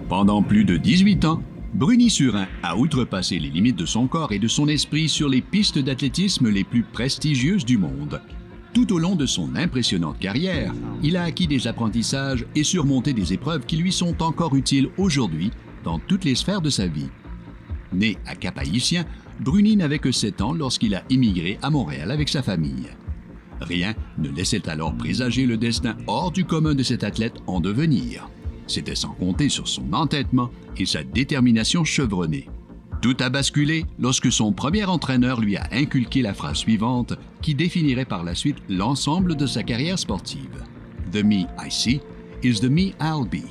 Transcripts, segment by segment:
Pendant plus de 18 ans, Bruni Surin a outrepassé les limites de son corps et de son esprit sur les pistes d'athlétisme les plus prestigieuses du monde. Tout au long de son impressionnante carrière, il a acquis des apprentissages et surmonté des épreuves qui lui sont encore utiles aujourd'hui dans toutes les sphères de sa vie. Né à Cap-Haïtien, Bruni n'avait que 7 ans lorsqu'il a immigré à Montréal avec sa famille. Rien ne laissait alors présager le destin hors du commun de cet athlète en devenir. C'était sans compter sur son entêtement et sa détermination chevronnée. Tout a basculé lorsque son premier entraîneur lui a inculqué la phrase suivante qui définirait par la suite l'ensemble de sa carrière sportive. « The me I see is the me I'll be ».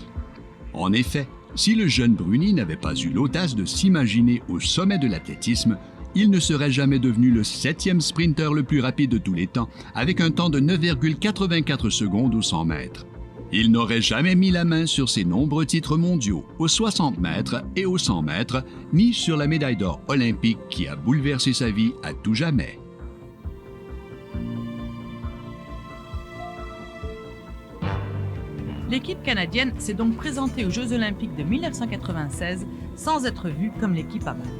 En effet, si le jeune Bruni n'avait pas eu l'audace de s'imaginer au sommet de l'athlétisme, il ne serait jamais devenu le 7e sprinter le plus rapide de tous les temps, avec un temps de 9,84 secondes aux 100 mètres. Il n'aurait jamais mis la main sur ses nombreux titres mondiaux aux 60 mètres et aux 100 mètres, ni sur la médaille d'or olympique qui a bouleversé sa vie à tout jamais. L'équipe canadienne s'est donc présentée aux Jeux olympiques de 1996 sans être vue comme l'équipe à battre.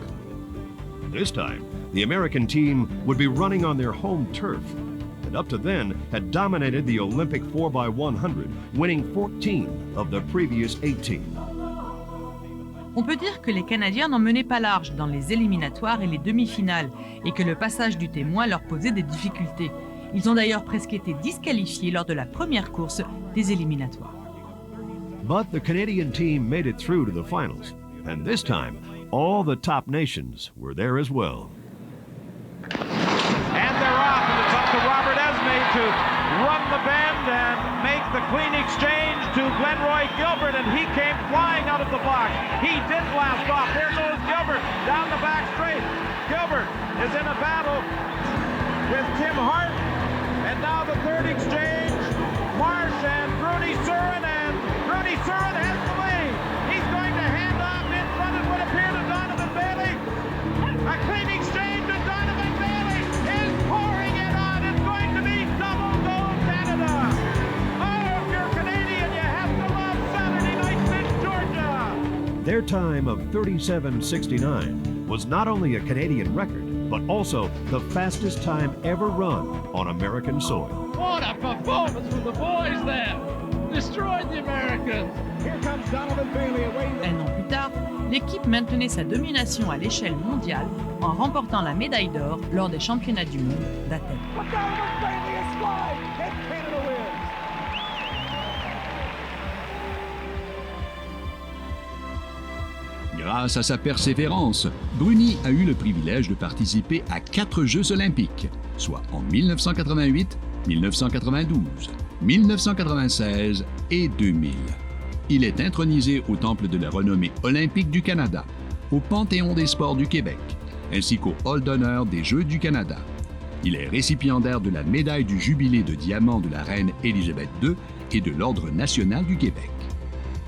This time, the American team would be running on their home turf, and up to then had dominated the Olympic 4x100, winning 14 of the previous 18. On peut dire que les Canadiens n'en menaient pas large dans les éliminatoires et les demi-finales, et que le passage du témoin leur posait des difficultés. Ils ont d'ailleurs presque été disqualifiés lors de la première course des éliminatoires. But the Canadian team made it through to the finals, and this time, all the top nations were there as well. And they're off, and it's up to Robert Esme to run the bend and make the clean exchange to Glenroy Gilbert, and he came flying out of the box. He did blast off. There goes Gilbert down the back straight. Gilbert is in a battle with Tim Hart, and now the third exchange, Marsh and Bruni Surin, and Bruni Surin has the lead. He's going to hand off in front of what appeared to Donovan Bailey. A clean exchange, and Donovan Bailey is pouring it on. It's going to be double gold Canada. Oh, if you're Canadian, you have to love Saturday nights in Georgia. Their time of 37:69 was not only a Canadian record, but also the fastest time ever run on American soil. What a performance from the boys there! Destroyed the Americans! Here comes Donovan Bailey away. Un an plus tard, l'équipe maintenait sa domination à l'échelle mondiale en remportant la médaille d'or lors des championnats du monde d'Athènes. But Donovan Bailey is flying, and Canada wins. Grâce à sa persévérance, Bruni a eu le privilège de participer à 4 Jeux olympiques, soit en 1988, 1992, 1996 et 2000. Il est intronisé au Temple de la renommée olympique du Canada, au Panthéon des sports du Québec, ainsi qu'au Hall d'honneur des Jeux du Canada. Il est récipiendaire de la médaille du Jubilé de diamant de la reine Élisabeth II et de l'Ordre national du Québec.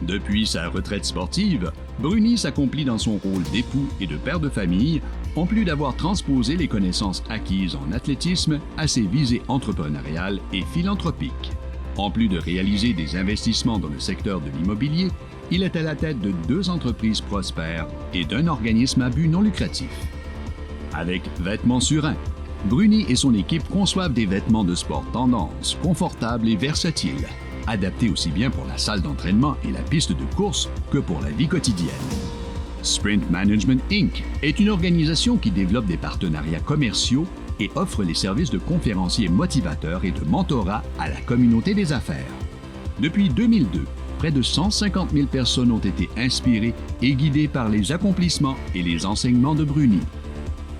Depuis sa retraite sportive, Bruni s'accomplit dans son rôle d'époux et de père de famille, en plus d'avoir transposé les connaissances acquises en athlétisme à ses visées entrepreneuriales et philanthropiques. En plus de réaliser des investissements dans le secteur de l'immobilier, il est à la tête de 2 entreprises prospères et d'un organisme à but non lucratif. Avec Vêtements Surin, Bruni et son équipe conçoivent des vêtements de sport tendance, confortables et versatiles, adaptés aussi bien pour la salle d'entraînement et la piste de course que pour la vie quotidienne. Sprint Management Inc. est une organisation qui développe des partenariats commerciaux et offre les services de conférenciers motivateurs et de mentorat à la communauté des affaires. Depuis 2002, près de 150 000 personnes ont été inspirées et guidées par les accomplissements et les enseignements de Bruni.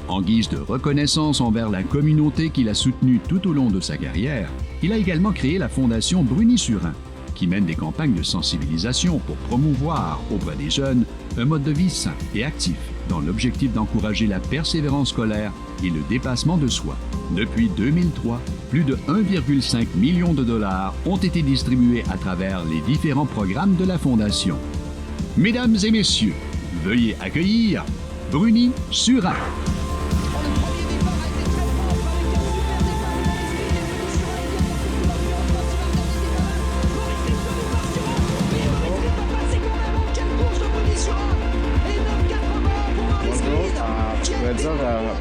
En guise de reconnaissance envers la communauté qu'il a soutenue tout au long de sa carrière, il a également créé la Fondation Bruni Surin, qui mène des campagnes de sensibilisation pour promouvoir auprès des jeunes un mode de vie sain et actif dans l'objectif d'encourager la persévérance scolaire et le dépassement de soi. Depuis 2003, plus de 1,5 million de dollars ont été distribués à travers les différents programmes de la Fondation. Mesdames et messieurs, veuillez accueillir Bruni Surin.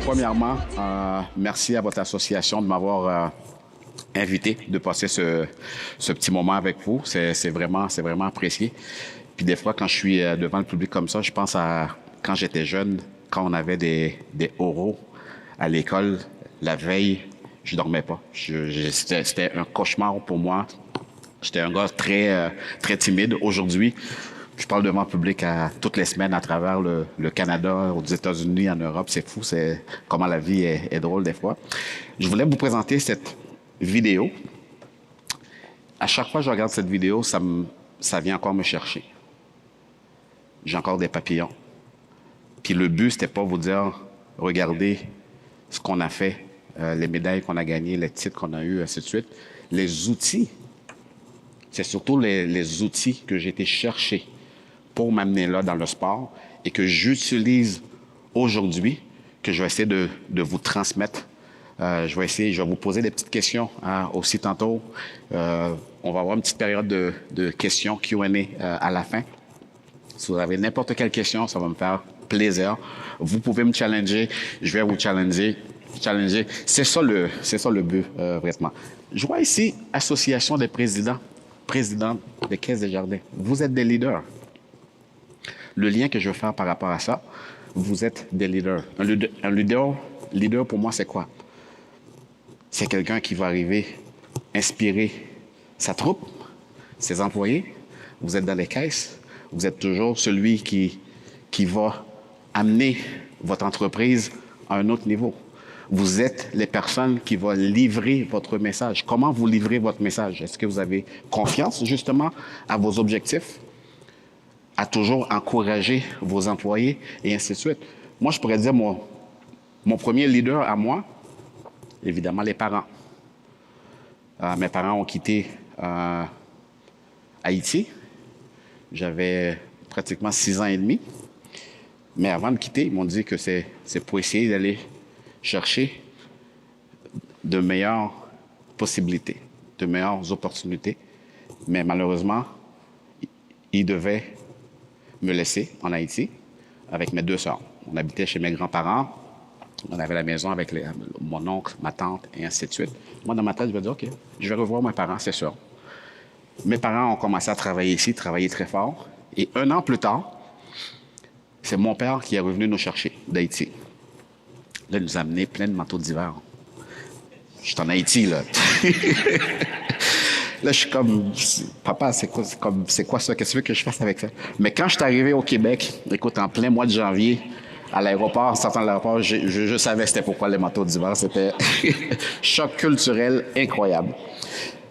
Premièrement, merci à votre association de m'avoir invité, de passer ce petit moment avec vous. C'est vraiment apprécié. Puis des fois, quand je suis devant le public comme ça, je pense à quand j'étais jeune, quand on avait des oraux à l'école, la veille, je dormais pas. C'était un cauchemar pour moi. J'étais un gars très timide. Aujourd'hui, je parle devant le public toutes les semaines à travers le Canada, aux États-Unis, en Europe. C'est fou, c'est comment la vie est drôle des fois. Je voulais vous présenter cette vidéo. À chaque fois que je regarde cette vidéo, ça vient encore me chercher. J'ai encore des papillons. Puis le but, c'était pas vous dire, regardez ce qu'on a fait, les médailles qu'on a gagnées, les titres qu'on a eus, ainsi de suite. Les outils, c'est surtout les outils que j'ai été chercher pour m'amener là dans le sport et que j'utilise aujourd'hui, que je vais essayer de vous transmettre. Je vais vous poser des petites questions aussi tantôt. On va avoir une petite période de questions Q&A à la fin. Si vous avez n'importe quelle question, ça va me faire plaisir. Vous pouvez me challenger, je vais vous challenger. C'est ça le but, vraiment. Je vois ici Association des présidents des Caisses des Jardins. Vous êtes des leaders. Le lien que je veux faire par rapport à ça, vous êtes des leaders. Un leader pour moi, c'est quoi? C'est quelqu'un qui va arriver, inspirer sa troupe, ses employés. Vous êtes dans les caisses. Vous êtes toujours celui qui va amener votre entreprise à un autre niveau. Vous êtes les personnes qui vont livrer votre message. Comment vous livrez votre message? Est-ce que vous avez confiance, justement, à vos objectifs, à toujours encourager vos employés, et ainsi de suite? Moi, je pourrais dire, mon premier leader à moi, évidemment, les parents. Mes parents ont quitté Haïti. J'avais pratiquement 6 ans et demi. Mais avant de quitter, ils m'ont dit que c'est pour essayer d'aller chercher de meilleures possibilités, de meilleures opportunités. Mais malheureusement, ils devaient me laisser en Haïti avec mes 2 sœurs. On habitait chez mes grands-parents. On avait la maison avec mon oncle, ma tante, et ainsi de suite. Moi, dans ma tête, je me dis, OK, je vais revoir mes parents, c'est sûr. Mes parents ont commencé à travailler ici, travailler très fort. Et 1 an plus tard, c'est mon père qui est revenu nous chercher d'Haïti. Là, il nous a amené plein de manteaux d'hiver. Je suis en Haïti, là. Là, je suis comme, papa, c'est quoi ça? Qu'est-ce que tu veux que je fasse avec ça? Mais quand je suis arrivé au Québec, écoute, en plein mois de janvier, à l'aéroport, en sortant de l'aéroport, je savais c'était pourquoi les manteaux d'hiver. C'était choc culturel incroyable.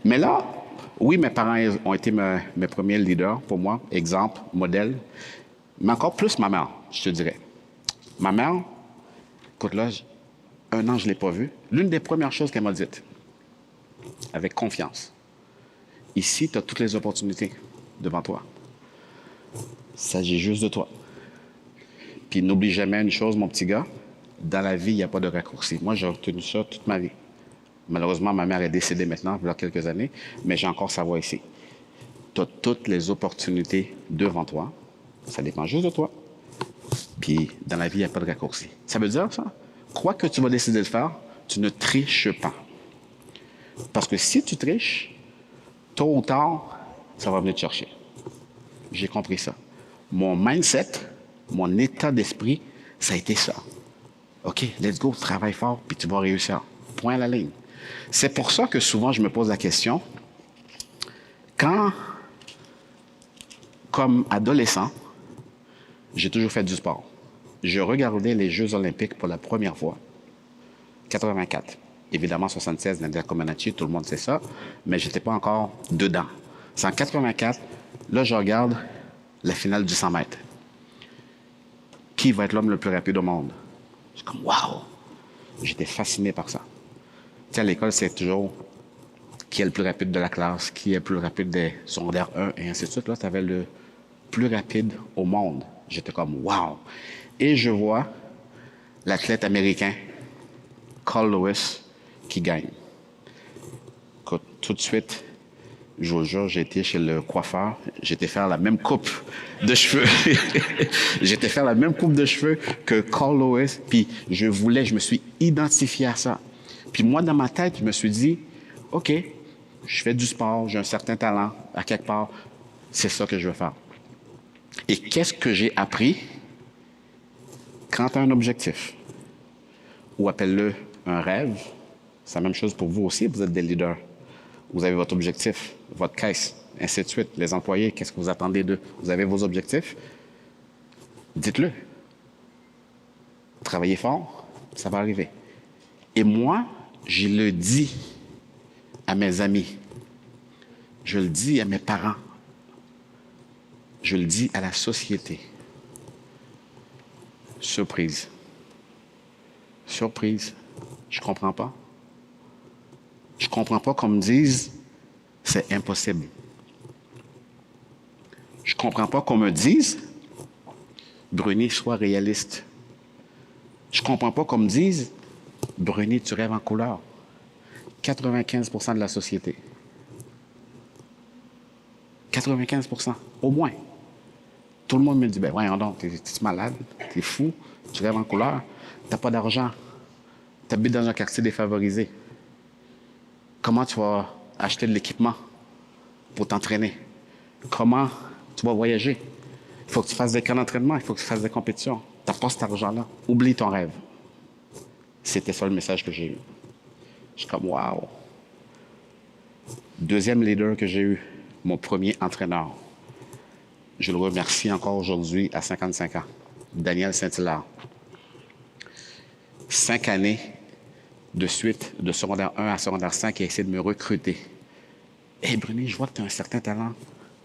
Mais là, oui, mes parents ont été mes premiers leaders pour moi, exemple, modèle. Mais encore plus ma mère, je te dirais. Ma mère, écoute là, 1 an, je ne l'ai pas vue. L'une des premières choses qu'elle m'a dites, avec confiance, ici, tu as toutes les opportunités devant toi. Il s'agit juste de toi. Puis n'oublie jamais une chose, mon petit gars, dans la vie, il n'y a pas de raccourci. Moi, j'ai retenu ça toute ma vie. Malheureusement, ma mère est décédée maintenant, il y a quelques années, mais j'ai encore sa voix ici. Tu as toutes les opportunités devant toi. Ça dépend juste de toi. Puis, dans la vie, il n'y a pas de raccourci. Ça veut dire ça? Quoi que tu vas décider de faire, tu ne triches pas. Parce que si tu triches, tôt ou tard, ça va venir te chercher. J'ai compris ça. Mon mindset, mon état d'esprit, ça a été ça. OK, let's go, travaille fort, puis tu vas réussir. Point à la ligne. C'est pour ça que souvent, je me pose la question, quand, comme adolescent, j'ai toujours fait du sport. Je regardais les Jeux olympiques pour la première fois, 84. Évidemment, 76, Nadia Comaneci, tout le monde sait ça, mais je n'étais pas encore dedans. C'est en 84, là, je regarde la finale du 100 mètres. Qui va être l'homme le plus rapide au monde? Je suis comme, waouh! J'étais fasciné par ça. Tu sais, à l'école, c'est toujours qui est le plus rapide de la classe, qui est le plus rapide des secondaires 1, et ainsi de suite. Là, tu avais le plus rapide au monde. J'étais comme, waouh! Et je vois l'athlète américain, Carl Lewis, qui gagne. Écoute, tout de suite, Je vous jure, j'ai été chez le coiffeur, j'étais faire la même coupe de cheveux. J'étais faire la même coupe de cheveux que Carl Lewis, puis je me suis identifié à ça. Puis moi, dans ma tête, je me suis dit, OK, je fais du sport, j'ai un certain talent, à quelque part, c'est ça que je veux faire. Et qu'est-ce que j'ai appris? Quand tu as un objectif, ou appelle-le un rêve, c'est la même chose pour vous aussi, vous êtes des leaders. Vous avez votre objectif, votre caisse, ainsi de suite. Les employés, qu'est-ce que vous attendez d'eux? Vous avez vos objectifs? Dites-le. Travaillez fort, ça va arriver. Et moi, je le dis à mes amis, je le dis à mes parents, je le dis à la société. Surprise. Surprise. Je comprends pas. Je comprends pas qu'on me dise c'est impossible. Je comprends pas qu'on me dise Bruni, sois réaliste. Je comprends pas qu'on me dise Bruni, tu rêves en couleur. 95% de la société. 95%, au moins. Tout le monde me dit, ben voyons donc, t'es malade, t'es fou, tu rêves en couleur, t'as pas d'argent, t'habites dans un quartier défavorisé. Comment tu vas acheter de l'équipement pour t'entraîner? Comment tu vas voyager? Il faut que tu fasses des camps d'entraînement, il faut que tu fasses des compétitions. T'as pas cet argent-là. Oublie ton rêve. C'était ça le message que j'ai eu. Je suis comme, wow. Deuxième leader que j'ai eu, mon premier entraîneur. Je le remercie encore aujourd'hui à 55 ans. Daniel Saint-Hilaire. 5 années de suite, de secondaire 1 à secondaire 5, il a essayé de me recruter. Hey Bruni, je vois que tu as un certain talent.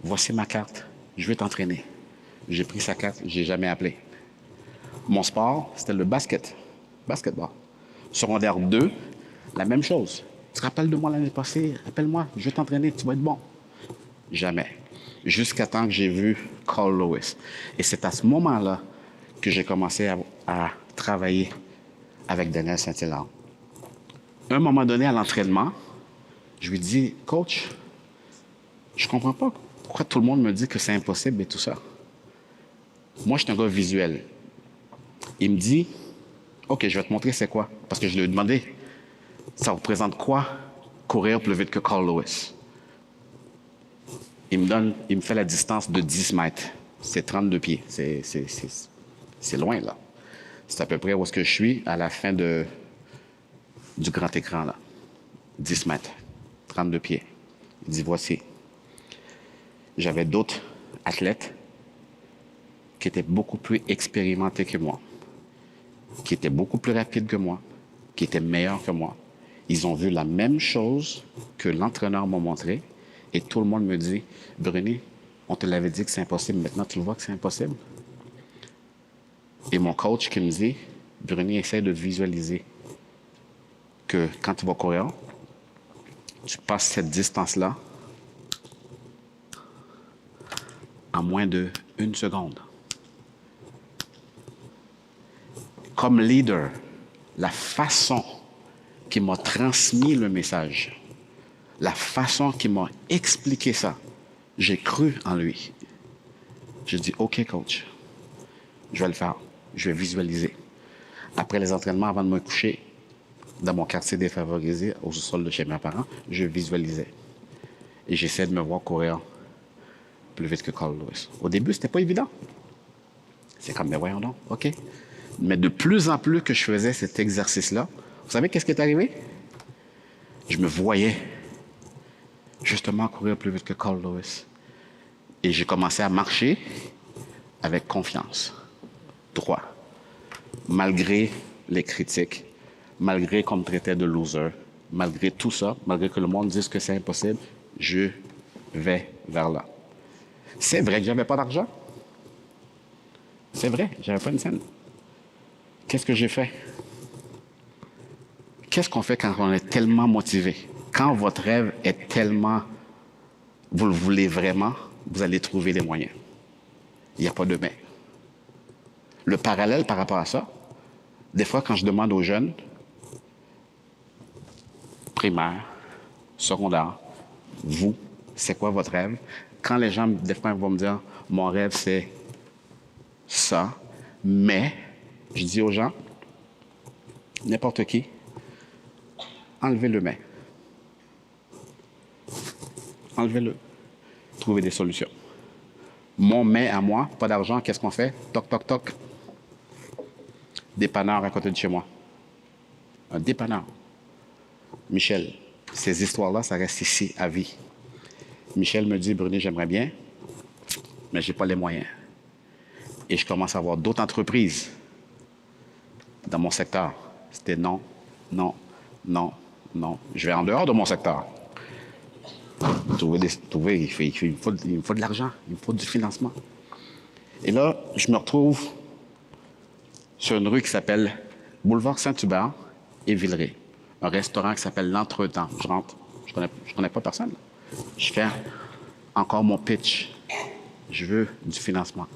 Voici ma carte. Je vais t'entraîner. J'ai pris sa carte, je n'ai jamais appelé. Mon sport, c'était le basketball. Secondaire 2, la même chose. Tu te rappelles de moi l'année passée? Appelle-moi, je vais t'entraîner, tu vas être bon. Jamais. Jusqu'à temps que j'ai vu Carl Lewis. Et c'est à ce moment-là que j'ai commencé à travailler avec Daniel Saint-Hilaire. À un moment donné, à l'entraînement, je lui dis, coach, je comprends pas pourquoi tout le monde me dit que c'est impossible et tout ça. Moi, je suis un gars visuel. Il me dit, OK, je vais te montrer c'est quoi. Parce que je lui ai demandé, ça représente quoi courir plus vite que Carl Lewis? Il me fait la distance de 10 mètres. C'est 32 pieds. C'est loin, là. C'est à peu près où est-ce que je suis à la fin du grand écran, là. 10 mètres, 32 pieds. Il dit, voici. J'avais d'autres athlètes qui étaient beaucoup plus expérimentés que moi, qui étaient beaucoup plus rapides que moi, qui étaient meilleurs que moi. Ils ont vu la même chose que l'entraîneur m'a montré et tout le monde me dit, Bruni, on te l'avait dit que c'est impossible, maintenant tu le vois que c'est impossible. Et mon coach qui me dit, Bruni, essaie de visualiser que quand tu vas courir, tu passes cette distance-là en moins de 1 seconde. Comme leader, la façon qu'il m'a transmis le message, la façon qu'il m'a expliqué ça, j'ai cru en lui. J'ai dit, OK, coach, je vais le faire. Je vais visualiser. Après les entraînements, avant de me coucher, dans mon quartier défavorisé, au sous-sol de chez mes parents, je visualisais. Et j'essayais de me voir courir plus vite que Carl Lewis. Au début, c'était pas évident. C'est comme, mais voyons donc, OK. Mais de plus en plus que je faisais cet exercice-là, vous savez qu'est-ce qui est arrivé? Je me voyais justement courir plus vite que Carl Lewis. Et j'ai commencé à marcher avec confiance, droit, malgré les critiques, malgré qu'on me traitait de loser, malgré tout ça, malgré que le monde dise que c'est impossible, je vais vers là. C'est vrai que j'avais pas d'argent. C'est vrai, j'avais pas une scène. Qu'est-ce que j'ai fait? Qu'est-ce qu'on fait quand on est tellement motivé? Quand votre rêve est tellement... Vous le voulez vraiment, vous allez trouver les moyens. Il n'y a pas de mais. Le parallèle par rapport à ça, des fois quand je demande aux jeunes, primaire, secondaire, vous, c'est quoi votre rêve? Quand les gens, des fois, vont me dire, mon rêve, c'est ça, mais je dis aux gens, n'importe qui, enlevez le mais. Enlevez-le. Trouvez des solutions. Mon mais à moi, pas d'argent, qu'est-ce qu'on fait? Toc, toc, toc. Dépanneur à côté de chez moi. Un dépanneur. Michel, ces histoires-là, ça reste ici à vie. Michel me dit, Bruni, j'aimerais bien, mais je n'ai pas les moyens. Et je commence à avoir d'autres entreprises dans mon secteur. C'était non, non, non, non. Je vais en dehors de mon secteur. Trouver, il me faut de l'argent, il me faut du financement. Et là, je me retrouve sur une rue qui s'appelle Boulevard Saint-Hubert et Villeray. Un restaurant qui s'appelle L'Entretemps. Je rentre, je connais pas personne. Je fais encore mon pitch. Je veux du financement.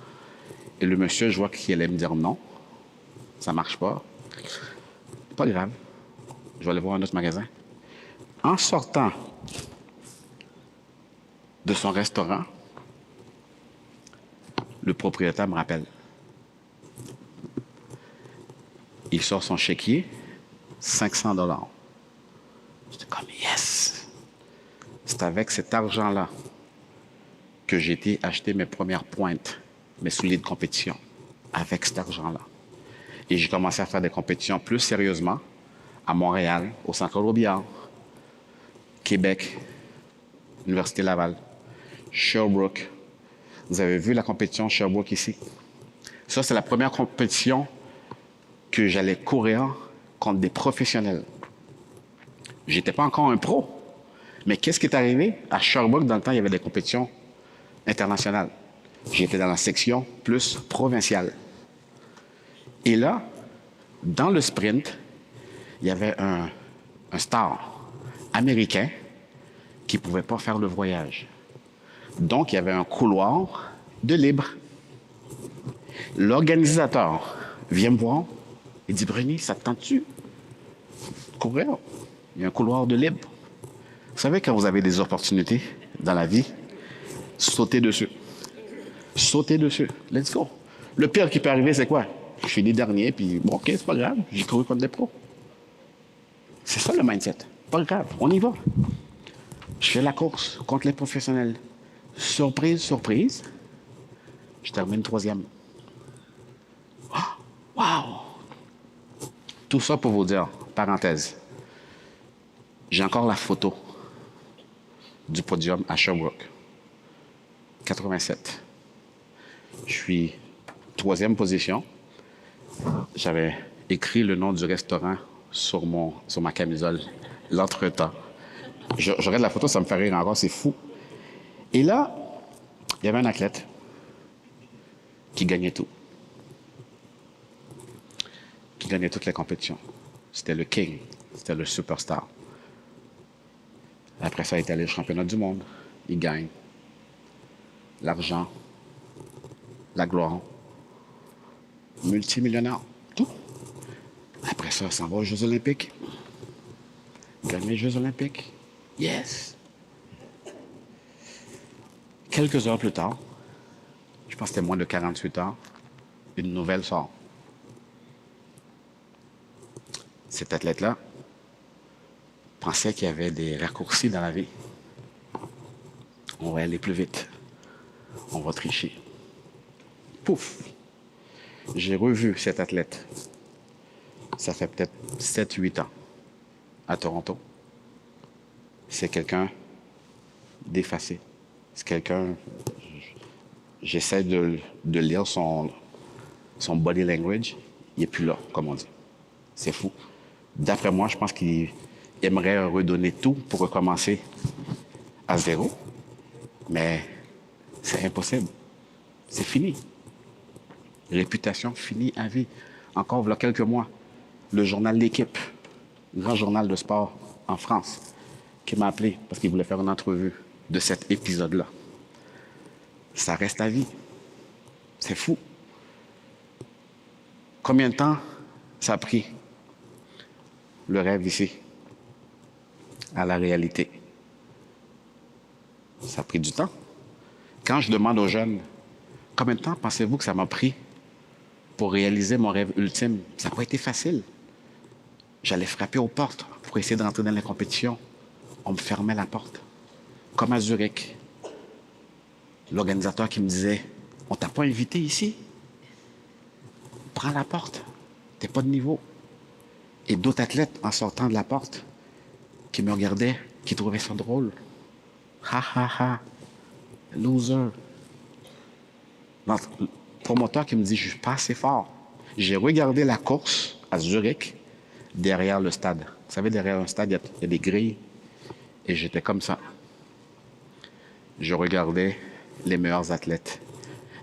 Et le monsieur, je vois qu'il allait me dire non, ça marche pas. Pas grave. Je vais aller voir un autre magasin. En sortant de son restaurant, le propriétaire me rappelle. Il sort son chéquier, 500 $. J'étais comme, yes! C'est avec cet argent-là que j'ai été acheter mes premières pointes, mes souliers de compétition, avec cet argent-là. Et j'ai commencé à faire des compétitions plus sérieusement à Montréal, au Centre Robillard, Québec, Université Laval, Sherbrooke. Vous avez vu la compétition Sherbrooke ici? Ça, c'est la première compétition que j'allais courir contre des professionnels. J'étais pas encore un pro. Mais qu'est-ce qui est arrivé? À Sherbrooke, dans le temps, il y avait des compétitions internationales. J'étais dans la section plus provinciale. Et là, dans le sprint, il y avait un star américain qui ne pouvait pas faire le voyage. Donc, il y avait un couloir de libre. L'organisateur vient me voir et dit, Bruni, ça te tente-tu? Courir. Il y a un couloir de libre. Vous savez, quand vous avez des opportunités dans la vie, sautez dessus. Sautez dessus. Let's go. Le pire qui peut arriver, c'est quoi? Je finis dernier, puis bon, OK, c'est pas grave. J'ai couru contre des pros. C'est ça le mindset. Pas grave, on y va. Je fais la course contre les professionnels. Surprise, surprise. Je termine 3e. Oh, wow! Tout ça pour vous dire, parenthèse, j'ai encore la photo du podium à Sherbrooke. 87. Je suis 3e position. J'avais écrit le nom du restaurant sur ma camisole, L'Entretemps. Je regarde la photo, ça me fait rire encore, c'est fou. Et là, il y avait un athlète qui gagnait tout. Qui gagnait toutes les compétitions. C'était le king, c'était le superstar. Après ça, il est allé au championnat du monde. Il gagne. L'argent, la gloire, multimillionnaire, tout. Après ça, s'en va aux Jeux Olympiques. Gagne les Jeux Olympiques. Yes! Quelques heures plus tard, je pense que c'était moins de 48 heures, une nouvelle sort. Cet athlète-là pensait qu'il y avait des raccourcis dans la vie. On va aller plus vite. On va tricher. Pouf! J'ai revu cet athlète. Ça fait peut-être 7-8 ans à Toronto. C'est quelqu'un d'effacé. C'est quelqu'un... J'essaie de lire son body language. Il n'est plus là, comme on dit. C'est fou. D'après moi, je pense qu'il aimerait redonner tout pour recommencer à zéro. Mais c'est impossible. C'est fini. Réputation finie à vie. Encore il y a quelques mois, le journal L'Équipe, grand journal de sport en France, qui m'a appelé parce qu'il voulait faire une entrevue de cet épisode-là. Ça reste à vie. C'est fou. Combien de temps ça a pris, le rêve ici, à la réalité? Ça a pris du temps. Quand je demande aux jeunes, combien de temps pensez-vous que ça m'a pris pour réaliser mon rêve ultime? Ça n'a pas été facile. J'allais frapper aux portes pour essayer de rentrer dans les compétitions. On me fermait la porte. Comme à Zurich. L'organisateur qui me disait, on t'a pas invité ici? Prends la porte. T'es pas de niveau. Et d'autres athlètes, en sortant de la porte, qui me regardaient, qui trouvaient ça drôle. Ha ha ha. Loser. Le promoteur qui me dit, je suis pas assez fort. J'ai regardé la course à Zurich derrière le stade. Vous savez, derrière un stade, il y a des grilles. Et j'étais comme ça. Je regardais les meilleurs athlètes.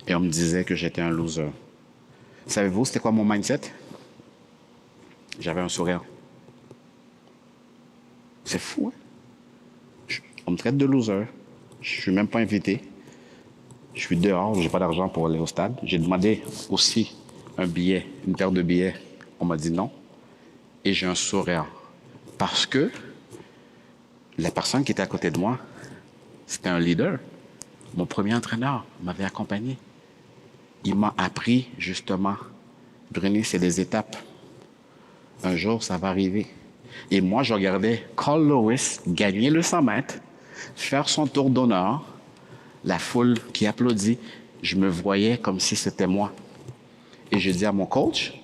Et on me disait que j'étais un loser. Savez-vous, c'était quoi mon mindset? J'avais un sourire. C'est fou, hein? On me traite de loser. Je suis même pas invité. Je suis dehors, j'ai pas d'argent pour aller au stade. J'ai demandé aussi un billet, une paire de billets. On m'a dit non. Et j'ai un sourire. Parce que la personne qui était à côté de moi, c'était un leader. Mon premier entraîneur m'avait accompagné. Il m'a appris, justement, Bruni, c'est des étapes. Un jour, ça va arriver. Et moi, je regardais Carl Lewis gagner le 100 mètres, faire son tour d'honneur, la foule qui applaudit. Je me voyais comme si c'était moi. Et j'ai dit à mon coach,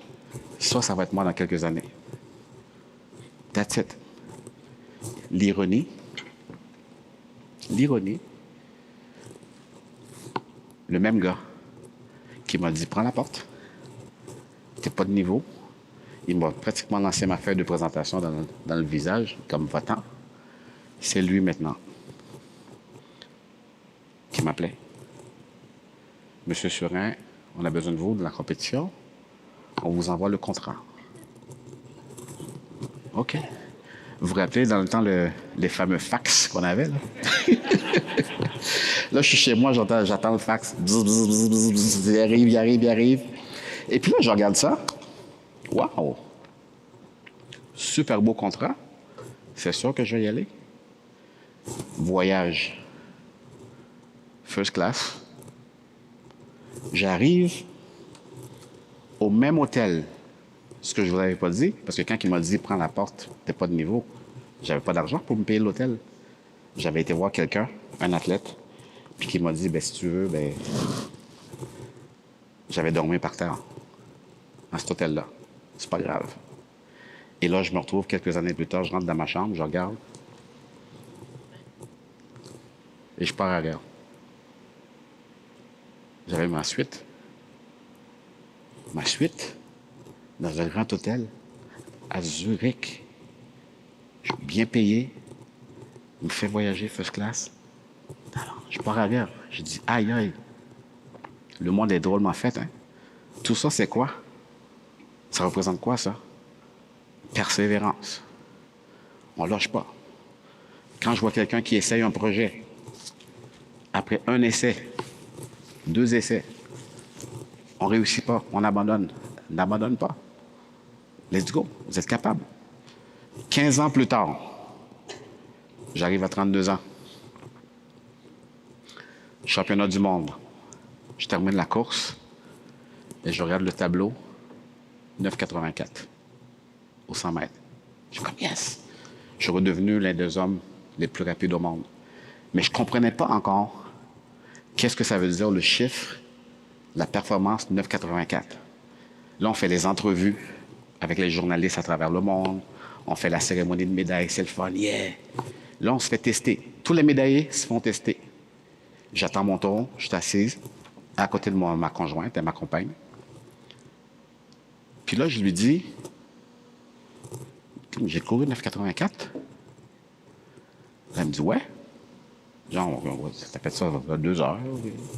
ça va être moi dans quelques années. That's it. L'ironie, le même gars qui m'a dit, prends la porte, t'es pas de niveau. Il m'a pratiquement lancé ma feuille de présentation dans le visage, comme votant. C'est lui maintenant qui m'appelait. Monsieur Surin, on a besoin de vous, de la compétition. On vous envoie le contrat. OK. Vous vous rappelez, dans le temps, les fameux fax qu'on avait, là? Là, je suis chez moi, j'attends le fax. Bzz, bzz, bzz, bzz, bzz, il arrive. Et puis là, je regarde ça. Wow! Super beau contrat. C'est sûr que je vais y aller. Voyage. First class. J'arrive au même hôtel. Ce que je ne vous avais pas dit, parce que quand il m'a dit « prends la porte, t'es pas de niveau », j'avais pas d'argent pour me payer l'hôtel. J'avais été voir quelqu'un, un athlète, puis qui m'a dit « si tu veux, j'avais dormi par terre, dans cet hôtel-là. C'est pas grave. » Et là, je me retrouve quelques années plus tard, je rentre dans ma chambre, je regarde, et je pars à Rio. J'avais ma suite. Dans un grand hôtel à Zurich. Je suis bien payé. Il me fait voyager first class. Alors, je pars à Rio. Je dis, aïe, aïe. Le monde est drôlement fait, hein? Tout ça, c'est quoi? Ça représente quoi, ça? Persévérance. On ne lâche pas. Quand je vois quelqu'un qui essaye un projet, après un essai, 2 essais, on ne réussit pas, on abandonne. N'abandonne pas. Let's go, vous êtes capable. 15 ans plus tard, j'arrive à 32 ans. Championnat du monde. Je termine la course et je regarde le tableau, 9,84 au 100 mètres. Je suis comme, yes! Je suis redevenu l'un des hommes les plus rapides au monde. Mais je ne comprenais pas encore qu'est-ce que ça veut dire le chiffre, la performance 9,84. Là, on fait les entrevues avec les journalistes à travers le monde. On fait la cérémonie de médailles, c'est le fun, yeah! Là, on se fait tester. Tous les médaillés se font tester. J'attends mon tour, je suis assise à côté de ma conjointe, elle m'accompagne. Puis là, je lui dis, j'ai couru 9,84. Elle me dit, ouais. Genre, ça fait ça 2 heures.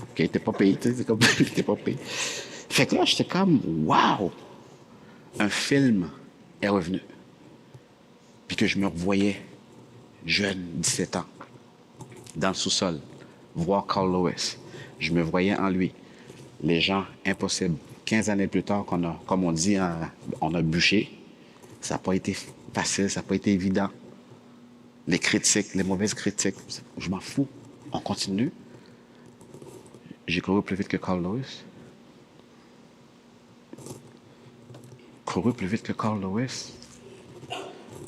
OK, t'es pas payé, tu sais, c'est comme, t'es pas payé. Fait que là, j'étais comme, wow! Un film est revenu. Puis que je me revoyais, jeune, 17 ans, dans le sous-sol, voir Carl Lewis. Je me voyais en lui. Les gens, impossible. 15 années plus tard, comme on dit, on a bûché. Ça n'a pas été facile, ça n'a pas été évident. Les critiques, les mauvaises critiques, je m'en fous. On continue. J'ai couru plus vite que Carl Lewis. Couru plus vite que Carl Lewis.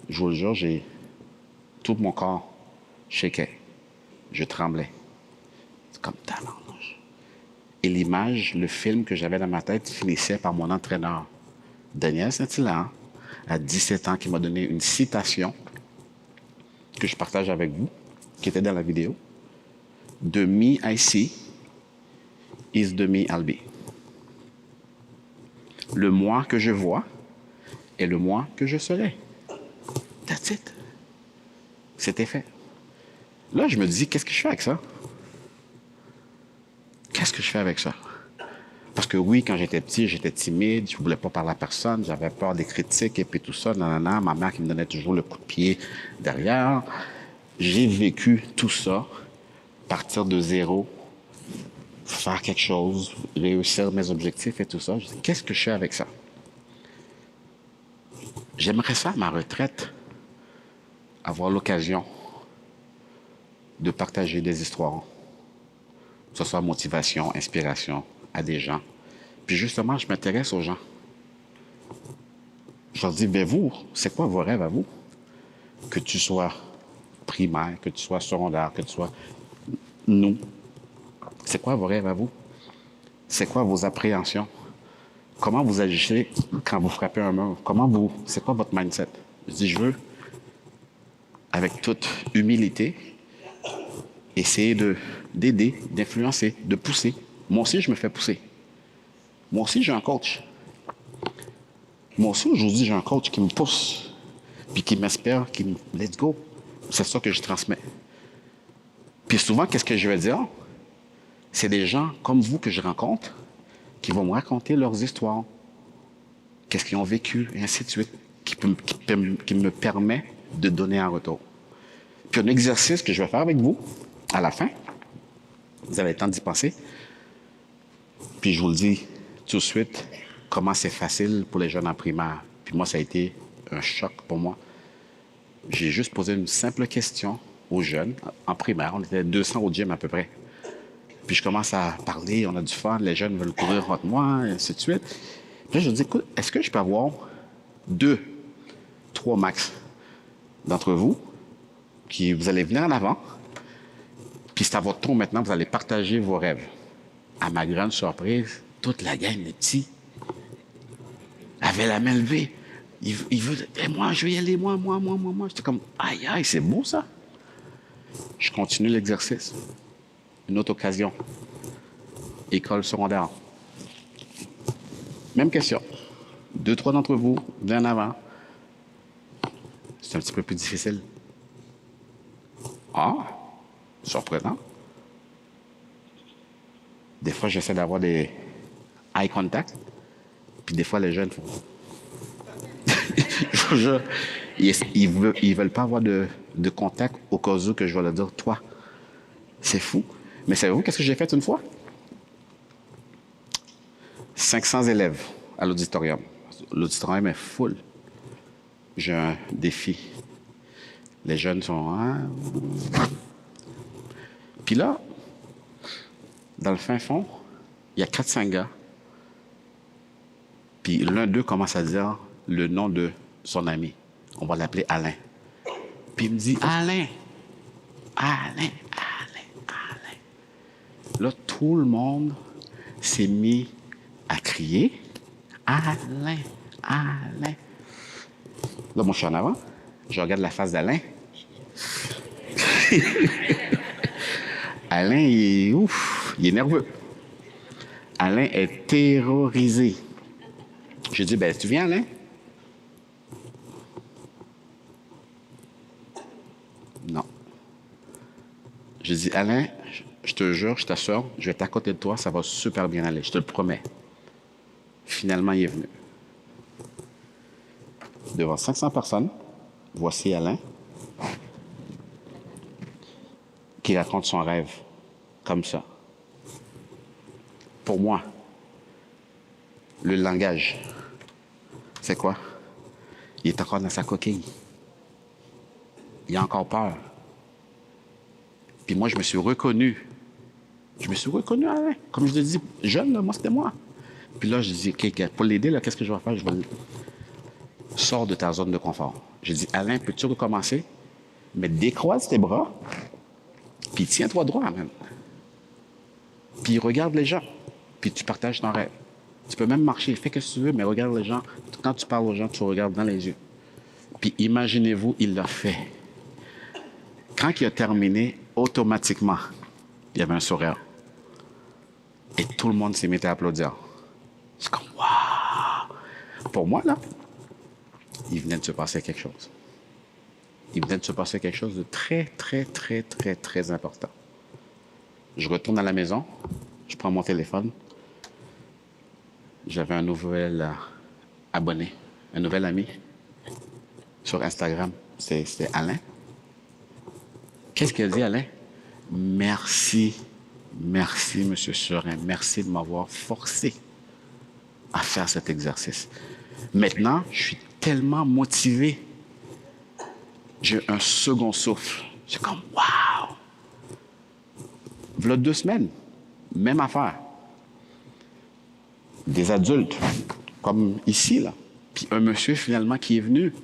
Je vous le jure, tout mon corps shakeait. Je tremblais. C'est comme tabarnouche. Et l'image, le film que j'avais dans ma tête finissait par mon entraîneur, Daniel Saint-Hilaire, à 17 ans, qui m'a donné une citation que je partage avec vous, qui était dans la vidéo. The me I see is the me I'll be. Le moi que je vois est le moi que je serai. That's it. C'était fait. Là, je me dis, qu'est-ce que je fais avec ça? Qu'est-ce que je fais avec ça? Parce que oui, quand j'étais petit, j'étais timide, je ne voulais pas parler à personne, j'avais peur des critiques et puis tout ça, nanana, ma mère qui me donnait toujours le coup de pied derrière. J'ai vécu tout ça, partir de zéro, faire quelque chose, réussir mes objectifs et tout ça. Je dis, qu'est-ce que je fais avec ça? J'aimerais ça, à ma retraite, avoir l'occasion de partager des histoires, que ce soit motivation, inspiration à des gens. Puis justement, je m'intéresse aux gens. Je leur dis, mais vous, c'est quoi vos rêves à vous? Que tu sois primaire, que tu sois secondaire, que tu sois nous. C'est quoi vos rêves à vous? C'est quoi vos appréhensions? Comment vous agissez quand vous frappez un mur? C'est quoi votre mindset? Je dis, je veux, avec toute humilité, essayer d'aider, d'influencer, de pousser. Moi aussi, je me fais pousser. Moi aussi, j'ai un coach. Moi aussi, aujourd'hui, j'ai un coach qui me pousse, puis qui m'espère, qui me « let's go ». C'est ça que je transmets. Puis souvent, qu'est-ce que je vais dire? C'est des gens comme vous que je rencontre qui vont me raconter leurs histoires, qu'est-ce qu'ils ont vécu, et ainsi de suite, qui me permet de donner un retour. Puis un exercice que je vais faire avec vous, à la fin, vous avez le temps d'y penser, puis je vous le dis tout de suite, comment c'est facile pour les jeunes en primaire. Puis moi, ça a été un choc pour moi. J'ai juste posé une simple question aux jeunes en primaire. On était 200 au gym à peu près. Puis je commence à parler, on a du fun, les jeunes veulent courir contre moi, et ainsi de suite. Puis là, je dis, écoute, est-ce que je peux avoir 2, 3 max d'entre vous qui vous allez venir en avant, puis c'est à votre tour maintenant, vous allez partager vos rêves. À ma grande surprise, toute la gang de petits avait la main levée. Il veut, hey, moi, je vais y aller, moi. J'étais comme, aïe, aïe, c'est beau ça. Je continue l'exercice. Une autre occasion. École secondaire. Même question. 2, 3 d'entre vous, venez en avant. C'est un petit peu plus difficile. Ah, surprenant. Des fois, j'essaie d'avoir des eye contact, puis des fois, les jeunes font... Ils veulent pas avoir de contact au cas où que je vais leur dire, toi, c'est fou. Mais savez-vous qu'est-ce que j'ai fait une fois? 500 élèves à l'auditorium. L'auditorium est full. J'ai un défi. Les jeunes sont... Puis là, dans le fin fond, il y a 4-5 gars. Puis l'un d'eux commence à dire le nom de son ami. On va l'appeler Alain. Puis il me dit, Alain. Là, tout le monde s'est mis à crier, Alain. Là, moi, je suis en avant. Je regarde la face d'Alain. Alain, il est nerveux. Alain est terrorisé. J'ai dit, ben, tu viens, Alain? Non. J'ai dit, Alain, je te jure, je t'assure, je vais être à côté de toi, ça va super bien aller, je te le promets. Finalement, il est venu. Devant 500 personnes, voici Alain qui raconte son rêve comme ça. Pour moi, le langage, c'est quoi? Il est encore dans sa coquille. Il a encore peur. Puis moi, je me suis reconnu. Je me suis reconnu, Alain. Comme je te dis, jeune, là, moi, c'était moi. Puis là, je dis, OK, pour l'aider, là, qu'est-ce que je vais faire? Je vais sors de ta zone de confort. J'ai dit, Alain, peux-tu recommencer? Mais décroise tes bras, puis tiens-toi droit, même. Puis regarde les gens, puis tu partages ton rêve. Tu peux même marcher, fais ce que tu veux, mais regarde les gens. Quand tu parles aux gens, tu regardes dans les yeux. Puis imaginez-vous, il l'a fait. Quand il a terminé, automatiquement, il y avait un sourire. Et tout le monde s'est mis à applaudir. C'est comme, waouh! Pour moi, là, il venait de se passer quelque chose. Il venait de se passer quelque chose de très, très, très, très, très important. Je retourne à la maison, je prends mon téléphone. J'avais un nouvel abonné, un nouvel ami sur Instagram. C'était Alain. Qu'est-ce qu'il a dit, Alain? Merci, merci, M. Serin. Merci de m'avoir forcé à faire cet exercice. Maintenant, je suis tellement motivé. J'ai un second souffle. C'est comme, waouh! Voilà 2 semaines, même affaire. Des adultes, comme ici, là. Puis un monsieur, finalement, qui est venu,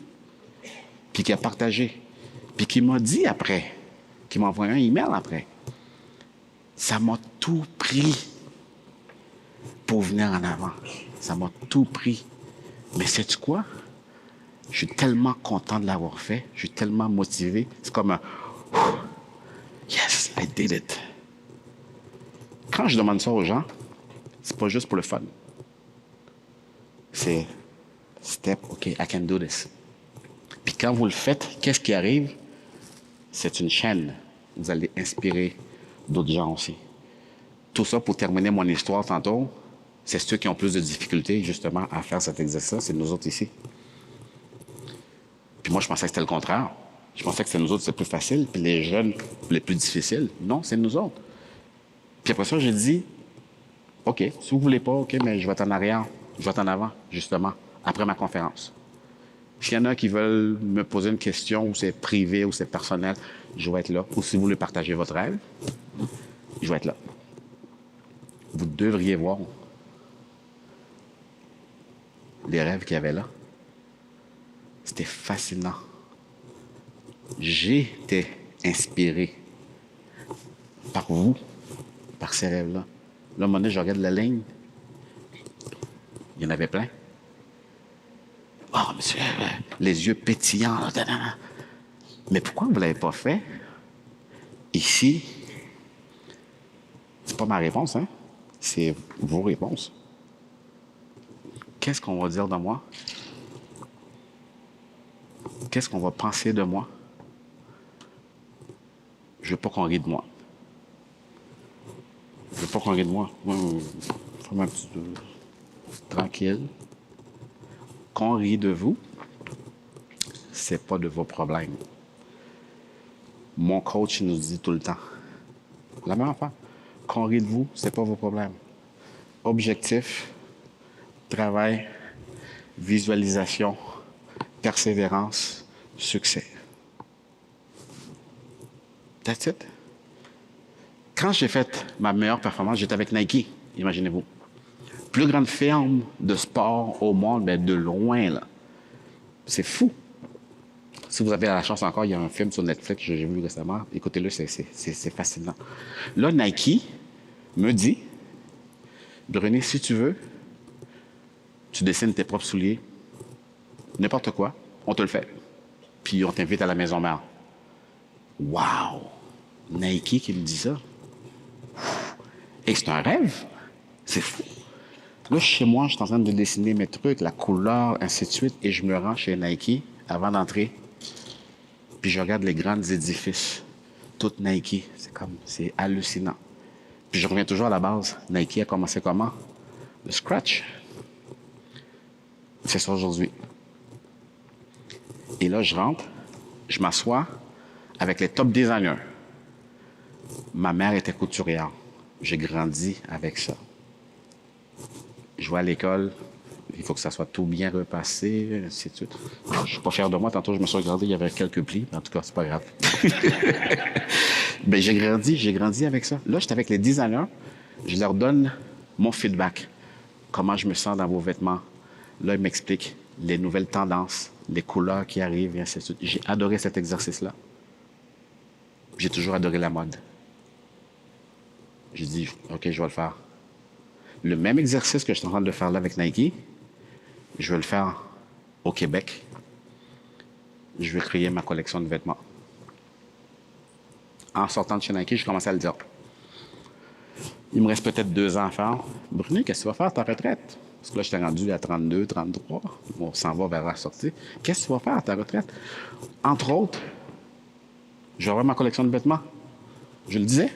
puis qui a partagé, puis qui m'a dit après, qui m'a envoyé un email après. Ça m'a tout pris pour venir en avant. Ça m'a tout pris. Mais sais-tu quoi? Je suis tellement content de l'avoir fait. Je suis tellement motivé. C'est comme un « Yes, I did it ». Quand je demande ça aux gens, c'est pas juste pour le fun. C'est « Step, OK, I can do this ». Puis quand vous le faites, qu'est-ce qui arrive? C'est une chaîne. Vous allez inspirer d'autres gens aussi. Tout ça pour terminer mon histoire tantôt, c'est ceux qui ont plus de difficultés, justement, à faire cet exercice, c'est nous autres ici. Puis moi, je pensais que c'était le contraire. Je pensais que c'était nous autres, c'est plus facile, puis les jeunes, les plus difficiles. Non, c'est nous autres. Puis après ça, j'ai dit, OK, si vous voulez pas, OK, mais je vais être en arrière, je vais être en avant, justement, après ma conférence. S'il y en a qui veulent me poser une question, ou c'est privé, ou c'est personnel, je vais être là. Ou si vous voulez partager votre rêve, je vais être là. Vous devriez voir les rêves qu'il y avait là. C'était fascinant. J'étais inspiré par vous, par ces rêves-là. Là, à un moment donné, je regarde la ligne. Il y en avait plein. Oh, monsieur, les yeux pétillants. Mais pourquoi vous ne l'avez pas fait? Ici, c'est pas ma réponse, hein? C'est vos réponses. Qu'est-ce qu'on va dire de moi? Qu'est-ce qu'on va penser de moi? Je veux pas qu'on rie de moi. Je veux pas qu'on rie de moi. Faut un petit peu tranquille. Qu'on rit de vous, c'est pas de vos problèmes. Mon coach nous dit tout le temps, la même affaire, qu'on rit de vous, c'est pas vos problèmes. Objectif, travail, visualisation, persévérance, succès. That's it. Quand j'ai fait ma meilleure performance, j'étais avec Nike, imaginez-vous. Plus grande firme de sport au monde, mais de loin, là. C'est fou. Si vous avez la chance encore, il y a un film sur Netflix que j'ai vu récemment. Écoutez-le, c'est fascinant. Là, Nike me dit, Brunet, si tu veux, tu dessines tes propres souliers, n'importe quoi, on te le fait. Puis on t'invite à la maison mère. Wow! Nike qui me dit ça. Et c'est un rêve. C'est fou. Là, chez moi, je suis en train de dessiner mes trucs, la couleur, ainsi de suite, et je me rends chez Nike avant d'entrer. Puis je regarde les grands édifices. Tout Nike. C'est hallucinant. Puis je reviens toujours à la base. Nike a commencé comment? Le scratch. C'est ça aujourd'hui. Et là, je rentre, je m'assois avec les top designers. Ma mère était couturière. J'ai grandi avec ça. Je vais à l'école, Il faut que ça soit tout bien repassé, ainsi de suite. Je suis pas fier de moi. Tantôt, je me suis regardé, il y avait quelques plis. En tout cas, c'est pas grave. Ben, j'ai grandi avec ça. Là, j'étais avec les designers. Je leur donne mon feedback. Comment je me sens dans vos vêtements. Là, ils m'expliquent les nouvelles tendances, les couleurs qui arrivent, et ainsi de suite. J'ai adoré cet exercice-là. J'ai toujours adoré la mode. J'ai dit, OK, je vais le faire. Le même exercice que je suis en train de faire là avec Nike, je vais le faire au Québec. Je vais créer ma collection de vêtements. En sortant de chez Nike, je commençais à le dire. Il me reste peut-être 2 ans à faire. Brunet, qu'est-ce que tu vas faire à ta retraite? Parce que là, j'étais rendu à 32, 33. On s'en va vers la sortie. Qu'est-ce que tu vas faire à ta retraite? Entre autres, je vais avoir ma collection de vêtements. Je le disais.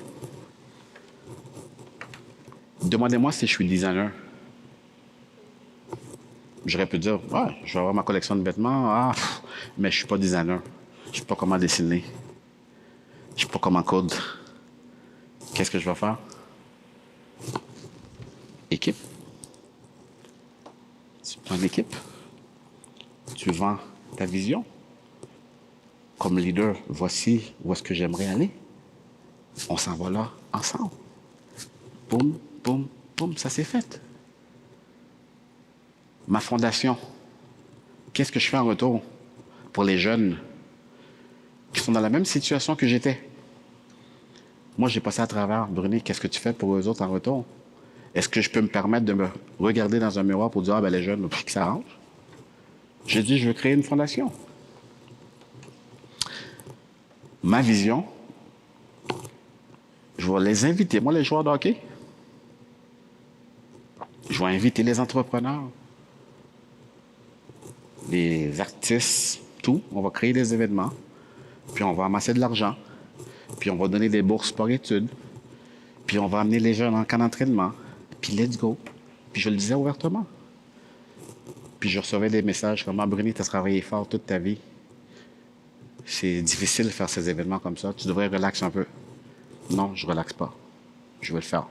Demandez-moi si je suis designer. J'aurais pu dire, ouais, je vais avoir ma collection de vêtements, mais je suis pas designer. Je sais pas comment dessiner. Je sais pas comment coudre. Qu'est-ce que je vais faire? Équipe. Tu prends une équipe. Tu vends ta vision. Comme leader, voici où est-ce que j'aimerais aller. On s'en va là ensemble. Boum, boum, boum, ça s'est fait. Ma fondation, qu'est-ce que je fais en retour pour les jeunes qui sont dans la même situation que j'étais? Moi, j'ai passé à travers. Brunet, qu'est-ce que tu fais pour eux autres en retour? Est-ce que je peux me permettre de me regarder dans un miroir pour dire, ah ben les jeunes, puis que ça arrange? J'ai dit, je veux créer une fondation. Ma vision, je vais les inviter, moi, les joueurs de hockey. Je vais inviter les entrepreneurs, les artistes, tout. On va créer des événements, puis on va amasser de l'argent, puis on va donner des bourses par études, puis on va amener les jeunes en camp d'entraînement, puis let's go. Puis je le disais ouvertement. Puis je recevais des messages comme « Ah, Brunet, tu as travaillé fort toute ta vie. C'est difficile de faire ces événements comme ça. Tu devrais relaxer un peu. » Non, je ne relaxe pas. Je veux le faire.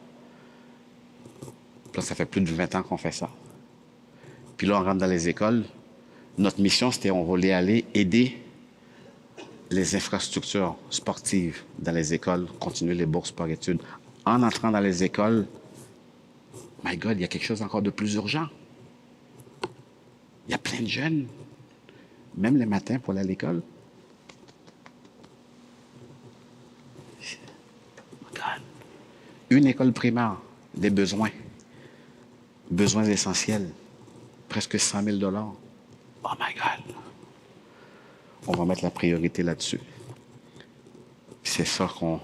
Puis là, ça fait plus de 20 ans qu'on fait ça. Puis là, on rentre dans les écoles. Notre mission, c'était on voulait aller aider les infrastructures sportives dans les écoles, continuer les bourses par études. En entrant dans les écoles, my God, il y a quelque chose encore de plus urgent. Il y a plein de jeunes, même les matins pour aller à l'école. God. Une école primaire, des besoins. Besoins essentiels. Presque 100 000 $. Oh my God. On va mettre la priorité là-dessus. C'est ça qu'on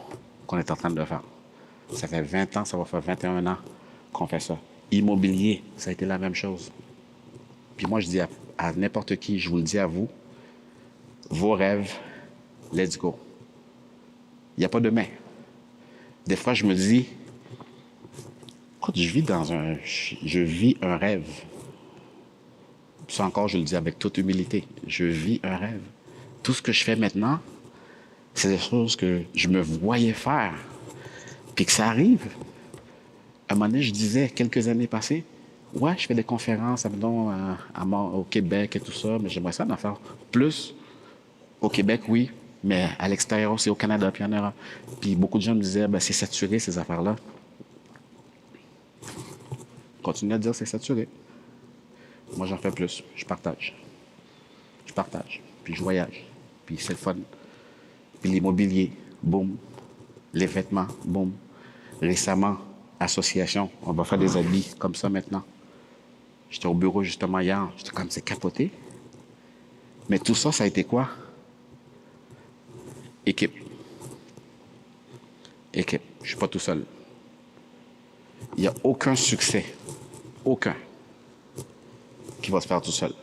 est en train de faire. Ça fait 20 ans, ça va faire 21 ans qu'on fait ça. Immobilier, ça a été la même chose. Puis moi, je dis à n'importe qui, je vous le dis à vous, vos rêves, let's go. Il n'y a pas de mais. Des fois, je me dis, écoute, je vis un rêve. Ça encore, je le dis avec toute humilité. Je vis un rêve. Tout ce que je fais maintenant, c'est des choses que je me voyais faire. Puis que ça arrive. À un moment donné, je disais, quelques années passées, ouais, je fais des conférences, au Québec et tout ça, mais j'aimerais ça en faire plus. Au Québec, oui, mais à l'extérieur aussi, au Canada, puis en Europe. Puis beaucoup de gens me disaient, ben, c'est saturé, ces affaires-là. Continuez à dire, c'est saturé. Moi, j'en fais plus. Je partage. Puis je voyage. Puis c'est le fun. Puis l'immobilier, boum. Les vêtements, boum. Récemment, association, on va faire des habits comme ça maintenant. J'étais au bureau justement hier. J'étais comme, c'est capoté. Mais tout ça, ça a été quoi? Équipe. Équipe. Je ne suis pas tout seul. Il n'y a aucun succès. Aucun. Qui va se faire tout seul.